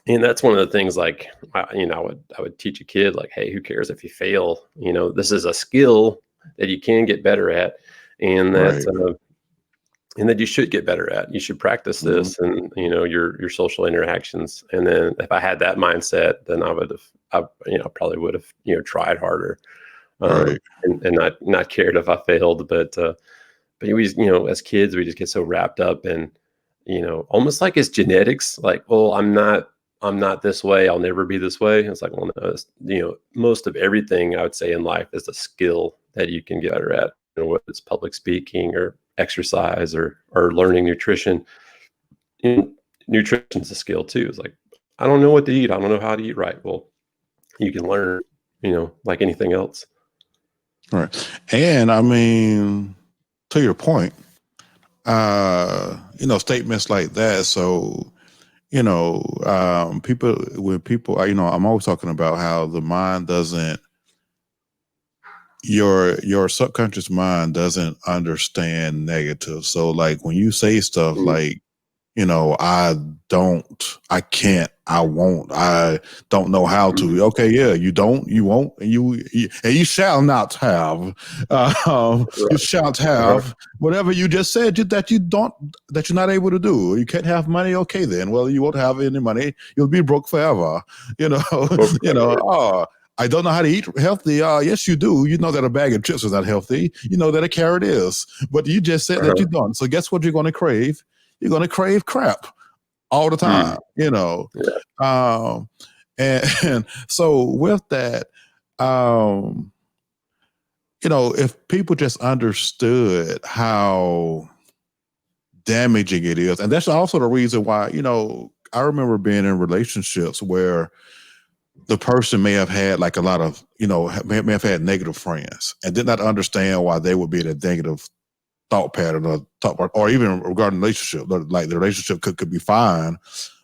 and that's one of the things, like, I would teach a kid, like, hey, who cares if you fail? This is a skill that you can get better at, and Right. that you should get better at. You should practice Mhm. this, and your social interactions. And then if I had that mindset, then I probably would have tried harder, Right. and not cared if I failed. But as kids, we just get so wrapped up in, almost like it's genetics. Like, well, I'm not this way. I'll never be this way. It's like, well, no, most of everything I would say in life is a skill that you can get better at. Whether it's public speaking or exercise or learning nutrition. Nutrition's a skill too. It's like, I don't know what to eat. I don't know how to eat right. Well, you can learn, like anything else. Right. And I mean, to your point, statements like that. So, I'm always talking about how the mind doesn't, your subconscious mind doesn't understand negative. So like when you say stuff Mhm. like, I don't, I can't, I won't, I don't know how Mhm. to. Okay, yeah, you don't, you won't, and you shall not have. You Right. shan't Uh-huh. have whatever you just said that you don't, that you're not able to do. You can't have money. Okay, then, well, you won't have any money. You'll be broke forever. You know, Well, Oh, I don't know how to eat healthy. Yes, you do. You know that a bag of chips is not healthy. You know that a carrot is, but you just said that uh-huh. you don't. So guess what you're going to crave? You're going to crave crap all the Mm. time, Yeah. Um, and so with that, um, if people just understood how damaging it is, and that's also the reason why, I remember being in relationships where the person may have had like a lot of, may have had negative friends and did not understand why they would be in a negative thought pattern or even regarding relationship. Like the relationship could be fine,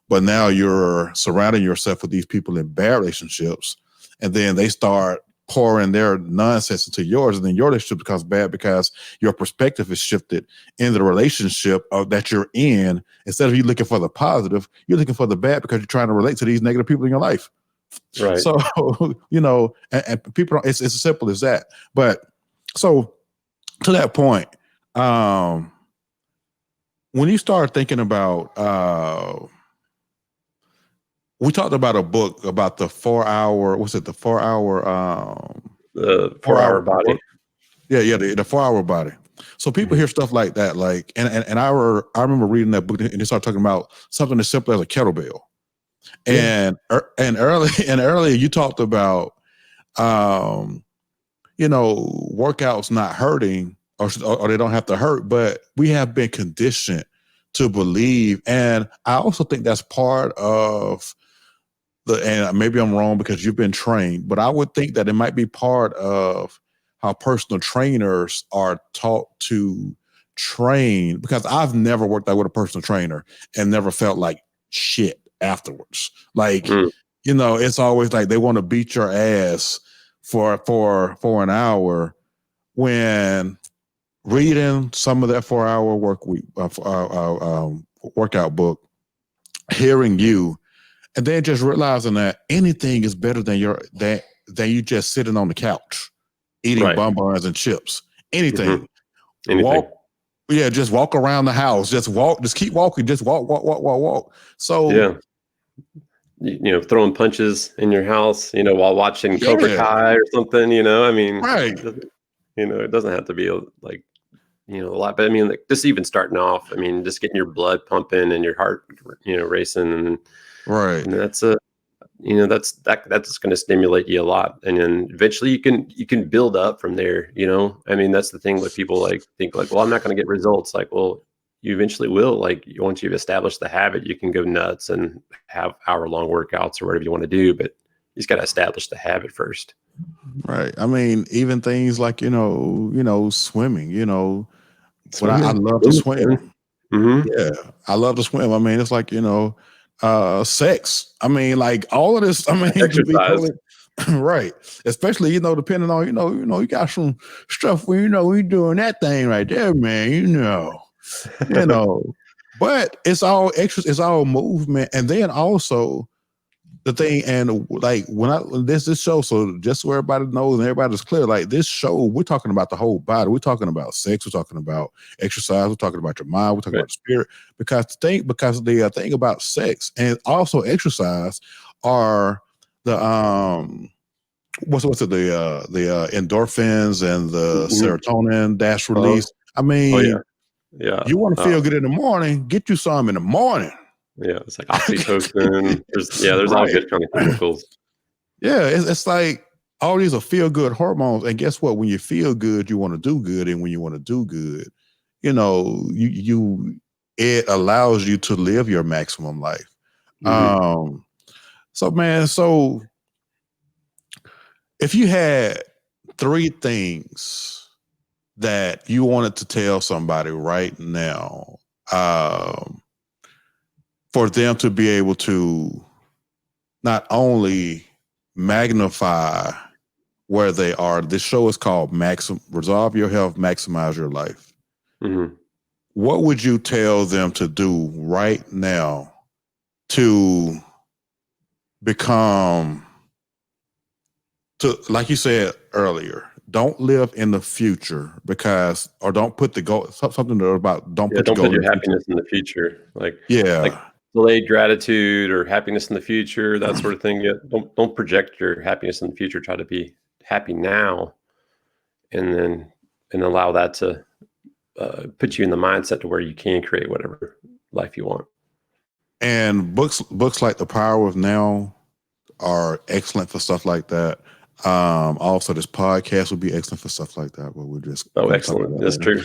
but now you're surrounding yourself with these people in bad relationships, and then they start pouring their nonsense into yours, and then your relationship becomes bad because your perspective is shifted in the relationship that you're in. Instead of you looking for the positive, you're looking for the bad because you're trying to relate to these negative people in your life. Right. So, and people don't, it's as simple as that. But so to that point, um, when you start thinking about, we talked about a book about the 4 hour, what's it, the 4 hour, The 4 hour 4 hour body. work? Yeah, the 4 hour body. So people Mhm. hear stuff like that, like, and I remember reading that book and they start talking about something as simple as a kettlebell. Yeah. And early and earlier you talked about, um, workouts not hurting or they don't have to hurt, but we have been conditioned to believe. And I also think that's part of and maybe I'm wrong because you've been trained, but I would think that it might be part of how personal trainers are taught to train, because I've never worked out with a personal trainer and never felt like shit afterwards. Like, Mm. it's always like they want to beat your ass for an hour, when reading some of that 4 hour workout book, hearing you, and then just realizing that anything is better than you just sitting on the couch eating Right. bonbons and chips. Mhm. Anything. Anything. Walk, yeah, just walk around the house. Just walk, just keep walking, just walk, walk, walk, walk, walk. So Yeah. Throwing punches in your house, while watching Cobra yeah, Kai or something, I mean, right. it doesn't have to be like a lot. But I mean, like, just even starting off, I mean, just getting your blood pumping and your heart, racing, Right. and that's that's going to stimulate you a lot. And then eventually you can build up from there. I mean, that's the thing with people like think like, well, I'm not going to get results. Like, well, you eventually will. Like, once you've established the habit, you can go nuts and have hour-long workouts or whatever you want to do. But you just got to establish the habit first. Right. I mean, even things like, swimming, when I Swimming. love to swim. Mm-hmm. Yeah, I love to swim. I mean, it's like, sex. I mean, like all of this, I mean, to be Exercise. totally right. Especially, depending on, you got some stuff where, we doing that thing right there, man, you know. But it's all extra, it's all movement. And then also the thing, and like when this show, so just so everybody knows and everybody's clear, like this show, we're talking about the whole body. We're talking about sex. We're talking about exercise. We're talking about your mind. We're talking about the spirit. Because the thing about sex and also exercise are the what's it the endorphins and the serotonin that's released. I mean, Yeah. you want to feel good in the morning, get you some in the morning. Yeah, it's like oxytocin. There's all Right. good kind of chemicals. Yeah, it's like all these are feel good hormones, and guess what? When you feel good, you want to do good, and when you want to do good, it allows you to live your maximum life. So man, so if you had 3 things that you wanted to tell somebody right now, for them to be able to not only magnify where they are. This show is called Resolve Your Health, Maximize Your Life. Mm-hmm. What would you tell them to do right now to become, like you said earlier, don't live in the future or don't put the goal, something about don't put your happiness in the future. Like delayed gratitude or happiness in the future, that sort of thing. Yeah, don't project your happiness in the future. Try to be happy now, and allow that to put you in the mindset to where you can create whatever life you want. And books like The Power of Now are excellent for stuff like that. Also, this podcast would be excellent for stuff like that. Where we're just excellent. That's true.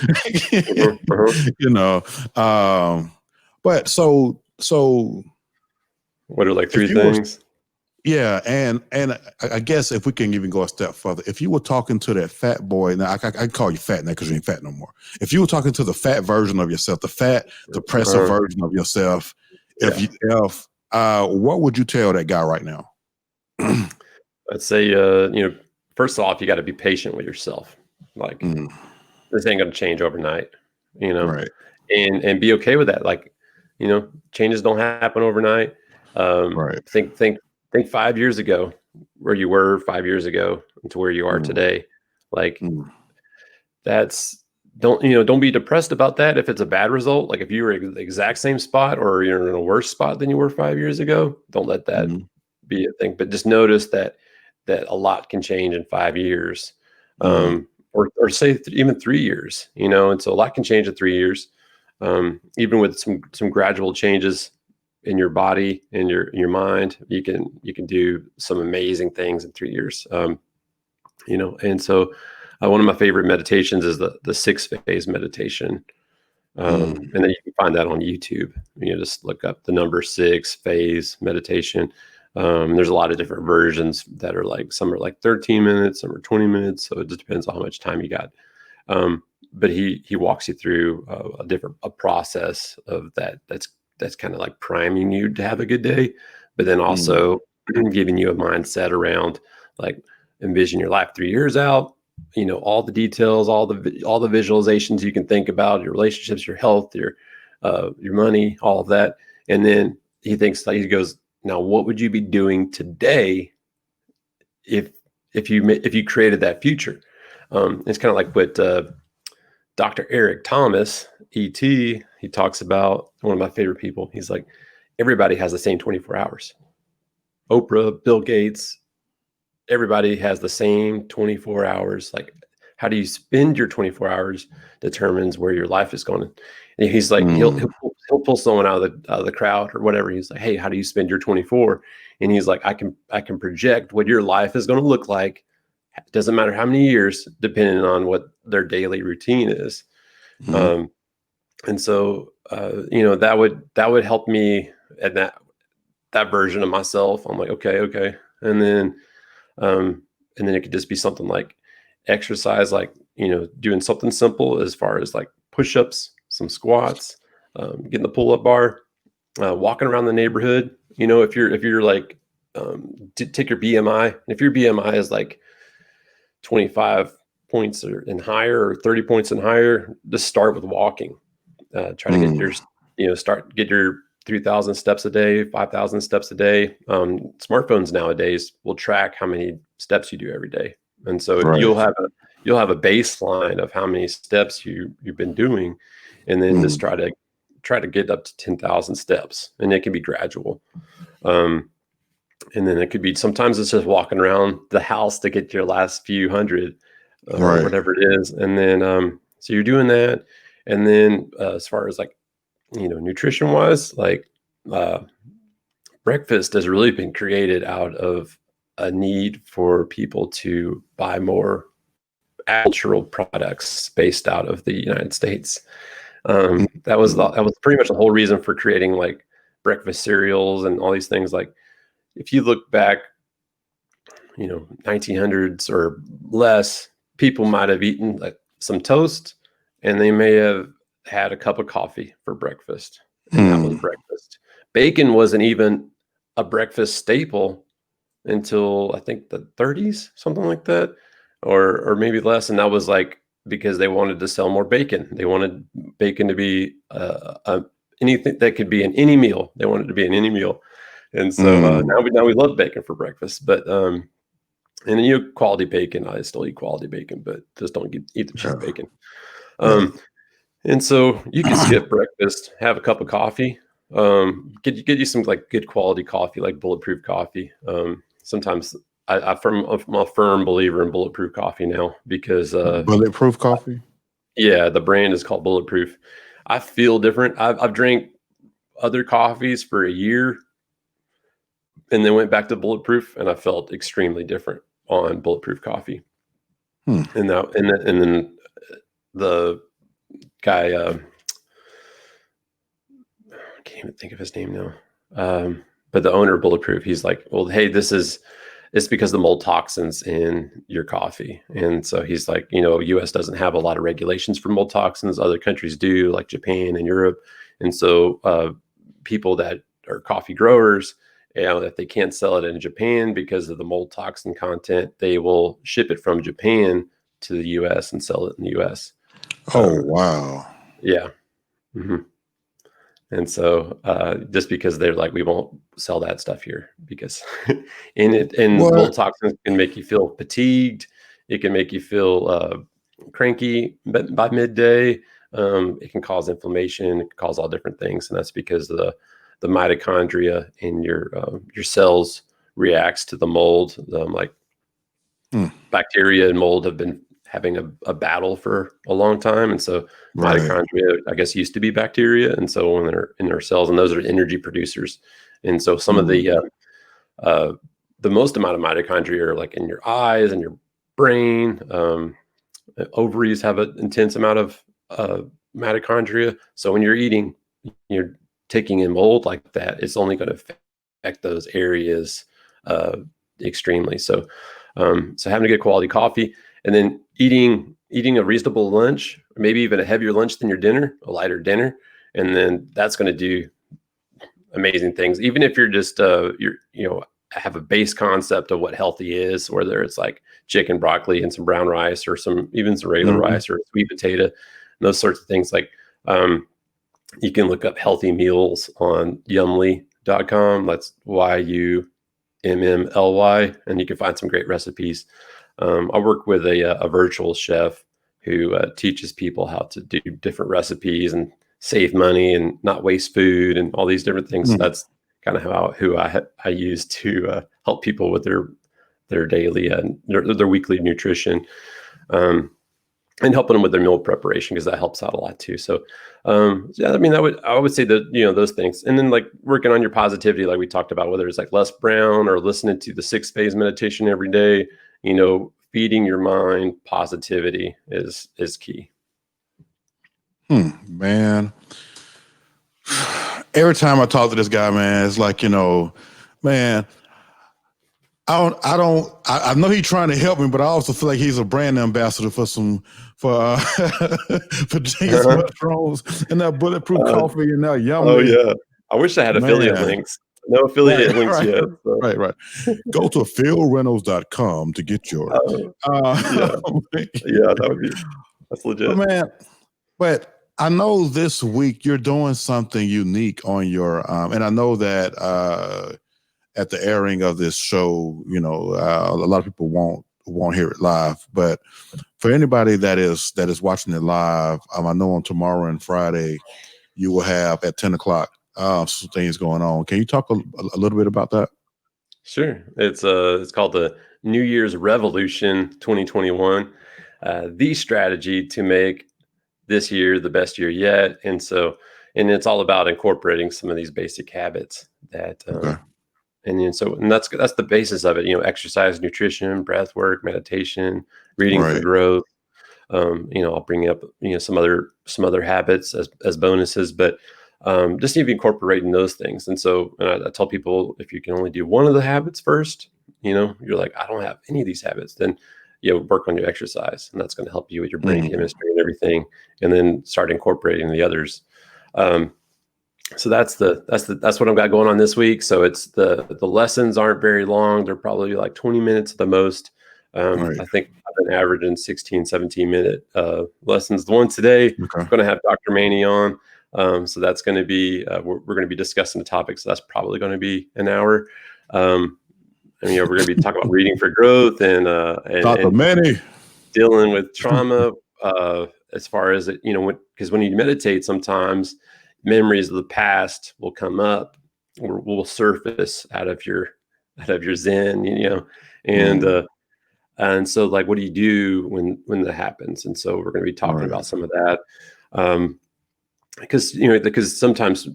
But so what are like 3 things? Yeah, and I guess if we can even go a step further, if you were talking to that fat boy, now I call you fat now because you ain't fat no more. If you were talking to the fat version of yourself, the fat, depressive version of yourself, what would you tell that guy right now? I'd say, first off, you got to be patient with yourself. Like this ain't going to change overnight, right? And be okay with that. Like, changes don't happen overnight. Right. Think 5 years ago, where you were 5 years ago to where you are today. Like don't be depressed about that. If it's a bad result, like if you were in the exact same spot or you're in a worse spot than you were 5 years ago, don't let that be a thing. But just notice that a lot can change in 5 years, or say even 3 years, and so a lot can change in 3 years. Even with some gradual changes in your body and your mind, you can do some amazing things in 3 years. And so one of my favorite meditations is the 6-phase meditation. And then you can find that on YouTube. Just look up the number 6-phase meditation. There's a lot of different versions that are like, some are like 13 minutes, some are 20 minutes. So it just depends on how much time you got. But he walks you through a process of that's kind of like priming you to have a good day, but then also giving you a mindset around like envision your life 3 years out, all the details, all the visualizations you can think about, your relationships, your health, your money, all of that. And then he goes, now what would you be doing today if you created that future? It's kind of like what Dr. Eric Thomas, E.T., he talks about, one of my favorite people. He's like, everybody has the same 24 hours. Oprah, Bill Gates, everybody has the same 24 hours. Like, how do you spend your 24 hours determines where your life is going. And he's like, he'll pull someone out of the crowd or whatever. He's like, hey, how do you spend your 24? And he's like, I can project what your life is going to look like. It doesn't matter how many years, depending on what their daily routine is. And so, that would help me at that version of myself. I'm like, okay. And then it could just be something like exercise, like, doing something simple as far as like push-ups, some squats, getting the pull-up bar, walking around the neighborhood. If you're like, take your BMI, and if your BMI is like 25 points and higher, or 30 points and higher, just start with walking. Try to get get your 3,000 steps a day, 5,000 steps a day. Smartphones nowadays will track how many steps you do every day. And so you'll have a baseline of how many steps you've been doing, and then just try to get up to 10,000 steps, and it can be gradual. And then it could be, sometimes it's just walking around the house to get your last few hundred, or whatever it is. And then, so you're doing that. And then, as far as like, nutrition wise, like, breakfast has really been created out of a need for people to buy more agricultural products based out of the United States. That was pretty much the whole reason for creating like breakfast cereals and all these things. Like, if you look back, 1900s or less, people might have eaten like some toast, and they may have had a cup of coffee for breakfast, and that was breakfast. Bacon wasn't even a breakfast staple until I think the 30s, something like that, or maybe less. And that was like because they wanted to sell more bacon. They wanted bacon to be anything that could be in any meal. They wanted it to be in any meal. And so now we love bacon for breakfast, but and quality bacon. I still eat quality bacon, but just don't eat the cheap bacon. And so you can skip breakfast, have a cup of coffee, get you some like good quality coffee, like bulletproof coffee. Sometimes I'm a firm believer in bulletproof coffee now, because bulletproof coffee. Yeah, the brand is called Bulletproof. I feel different. I've drank other coffees for a year, and then went back to Bulletproof, and I felt extremely different on Bulletproof coffee. And then the guy, I can't even think of his name now. But the owner of Bulletproof, he's like, well, hey, it's because of the mold toxins in your coffee. And so he's like, US doesn't have a lot of regulations for mold toxins. Other countries do, like Japan and Europe. And so people that are coffee growers, if they can't sell it in Japan because of the mold toxin content, they will ship it from Japan to the US and sell it in the US. Oh, wow. Yeah. And so just because they're like, we won't sell that stuff here, because mold toxins can make you feel fatigued. It can make you feel cranky by midday. It can cause inflammation. It can cause all different things. And that's because the mitochondria in your cells reacts to the mold. Bacteria and mold have been having a battle for a long time. And so mitochondria, I guess, used to be bacteria. And so when they're in our cells, and those are energy producers. And so some of the most amount of mitochondria are like in your eyes and your brain. Ovaries have an intense amount of mitochondria. So when you're eating, you're taking in mold like that, it's only going to affect those areas extremely. So having a good quality coffee, and then eating a reasonable lunch, or maybe even a heavier lunch than your dinner, a lighter dinner, and then that's going to do amazing things. Even if you're just have a base concept of what healthy is, whether it's like chicken, broccoli, and some brown rice, or some regular rice, or sweet potato, and those sorts of things. Like you can look up healthy meals on Yumly.com. That's YUMMLY, and you can find some great recipes. I work with a virtual chef who teaches people how to do different recipes and save money and not waste food and all these different things. So that's kind of who I use to help people with their daily their weekly nutrition. and helping them with their meal preparation, because that helps out a lot too. So, yeah, I mean, I would say that, those things, and then like working on your positivity, like we talked about, whether it's like Les Brown or listening to the 6 phase meditation every day, feeding your mind positivity is key. Man. Every time I talk to this guy, man, it's like, man, I know he's trying to help me, but I also feel like he's a brand ambassador for James mushrooms and that bulletproof coffee and that yummy. Oh yeah. I wish I had affiliate links. No affiliate links right, yet. So. Right. Go to philreynolds.com to get yours. Yeah. Yeah, that's legit. But I know this week you're doing something unique on your, and I know that at the airing of this show, a lot of people won't hear it live. But for anybody that is watching it live, I know on tomorrow and Friday you will have at 10 o'clock some things going on. Can you talk a little bit about that? Sure. It's called the New Year's Revolution 2021, the strategy to make this year the best year yet. And it's all about incorporating some of these basic habits that, Okay. and that's the basis of it. Exercise, nutrition, breath work, meditation, reading for growth. I'll bring up some other habits as bonuses, but just even incorporating those things. And so I tell people, if you can only do one of the habits first, you're like, I don't have any of these habits, then work on your exercise, and that's going to help you with your brain chemistry and everything, and then start incorporating the others. So that's what I've got going on this week. So it's the lessons aren't very long. They're probably like 20 minutes at the most. I think I've been averaging 16, 17-minute lessons. The one today, I'm going to have Dr. Maney on. So that's going to be, we're going to be discussing the topic. So that's probably going to be an hour. We're going to be talking about reading for growth and Dr. Maney dealing with trauma, as far as because when you meditate, sometimes memories of the past will come up or will surface out of your Zen, and so like, what do you do when that happens? And so we're going to be talking about some of that, because sometimes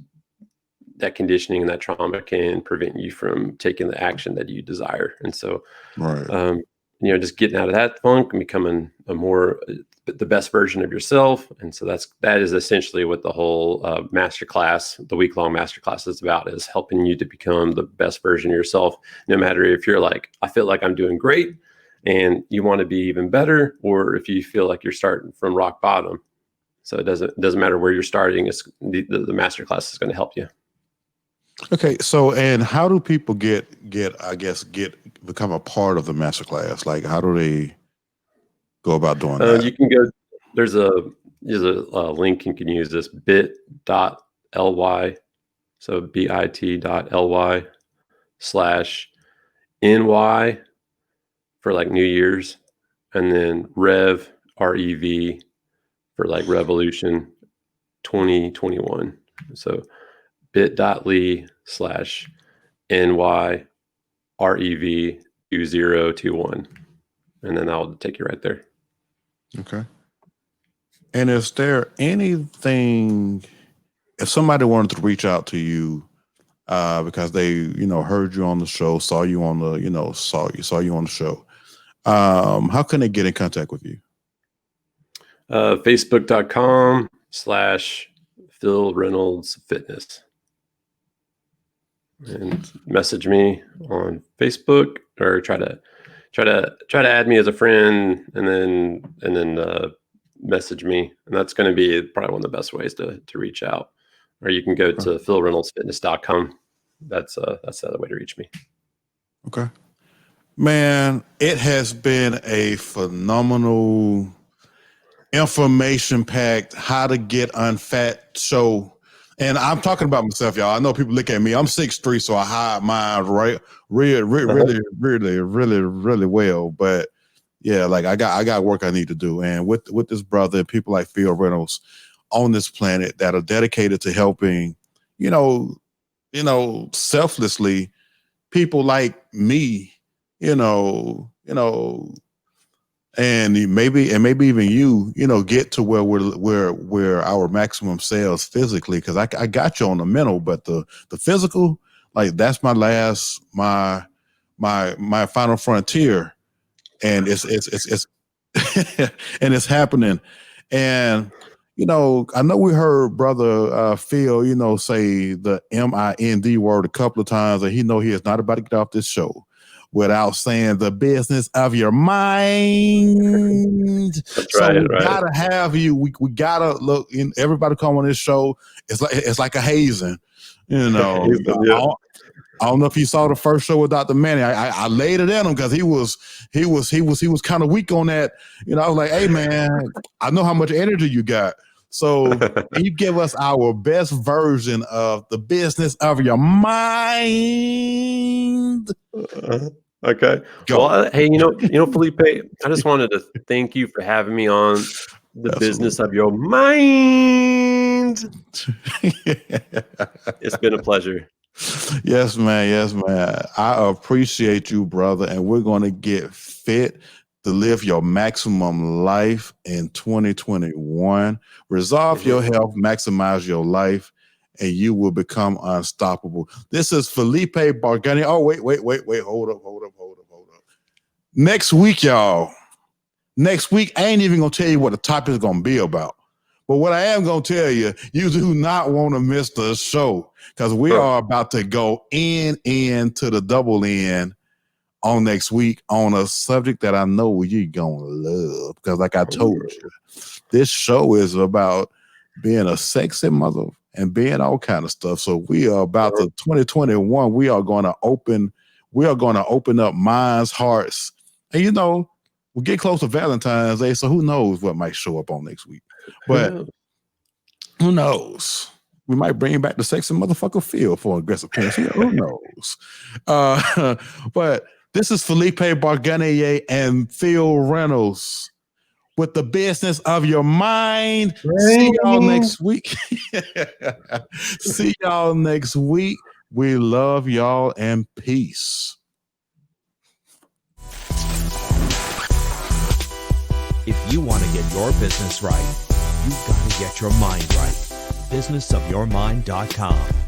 that conditioning and that trauma can prevent you from taking the action that you desire. And so, just getting out of that funk and becoming the best version of yourself. And so that is essentially what the whole masterclass, the week-long masterclass, is about, is helping you to become the best version of yourself. No matter if you're like, I feel like I'm doing great and you want to be even better, or if you feel like you're starting from rock bottom. So it doesn't matter where you're starting. It's the masterclass is going to help you. Okay, so and how do people become a part of the masterclass? Like, how do they go about doing that? You can go. There's a link you can use. This bit.ly, so bit.ly/NY for like New Year's, and then REV for like Revolution 2021. So bit.ly/NY REV2021, and then I'll take you right there. Okay. And is there anything, if somebody wanted to reach out to you because they heard you on the show, saw you on the saw you on the show, how can they get in contact with you? Facebook.com/Phil Reynolds Fitness, and message me on Facebook, or try to add me as a friend, and then message me. And that's going to be probably one of the best ways to reach out. Or you can go to philreynoldsfitness.com. That's the other way to reach me. Okay. Man, it has been a phenomenal, information-packed, how to get unfat show. And I'm talking about myself, y'all. I know people look at me. I'm 6'3", so I hide mine really well. But yeah, like I got work I need to do. And with this brother, people like Phil Reynolds on this planet that are dedicated to helping, selflessly, people like me, and and maybe even you know, get to where we're our maximum sales physically, because I got you on the mental, but the physical, like that's my final frontier, and it's and it's happening. And you know, I know we heard brother Phil, you know, say the MIND word a couple of times, and he is not about to get off this show without saying the business of your mind. That's So right, we right. gotta have you. We gotta look in. Everybody come on this show. It's like a hazing, you know. Yeah. I don't know if you saw the first show with Dr. Manny. I laid it in him because he was kind of weak on that. You know, I was like, hey man, I know how much energy you got. So can you give us our best version of the business of your mind? Okay. Go. Well, hey, Felipe, I just wanted to thank you for having me on the business of your mind. It's been a pleasure. Yes, man. Yes, man. I appreciate you, brother. And we're going to get fit to live your maximum life in 2021. Resolve your health, maximize your life, and you will become unstoppable. This is Felipe Barganier. Oh, wait. Hold up. Next week, y'all. Next week, I ain't even going to tell you what the topic is going to be about. But what I am going to tell you, you do not want to miss the show, because we are about to go into the double in on next week on a subject that I know you're going to love. Because like I told you, this show is about being a sexy mother and being all kind of stuff. So we are about to 2021. We are going to open up minds, hearts. And you know, we get close to Valentine's Day, so who knows what might show up on next week. But who knows? We might bring back the sexy motherfucker Phil for an aggressive appearance. Who knows? But this is Felipe Barganier and Phil Reynolds with the business of your mind. See y'all next week. See y'all next week. We love y'all and peace. If you want to get your business right, you've got to get your mind right. Businessofyourmind.com.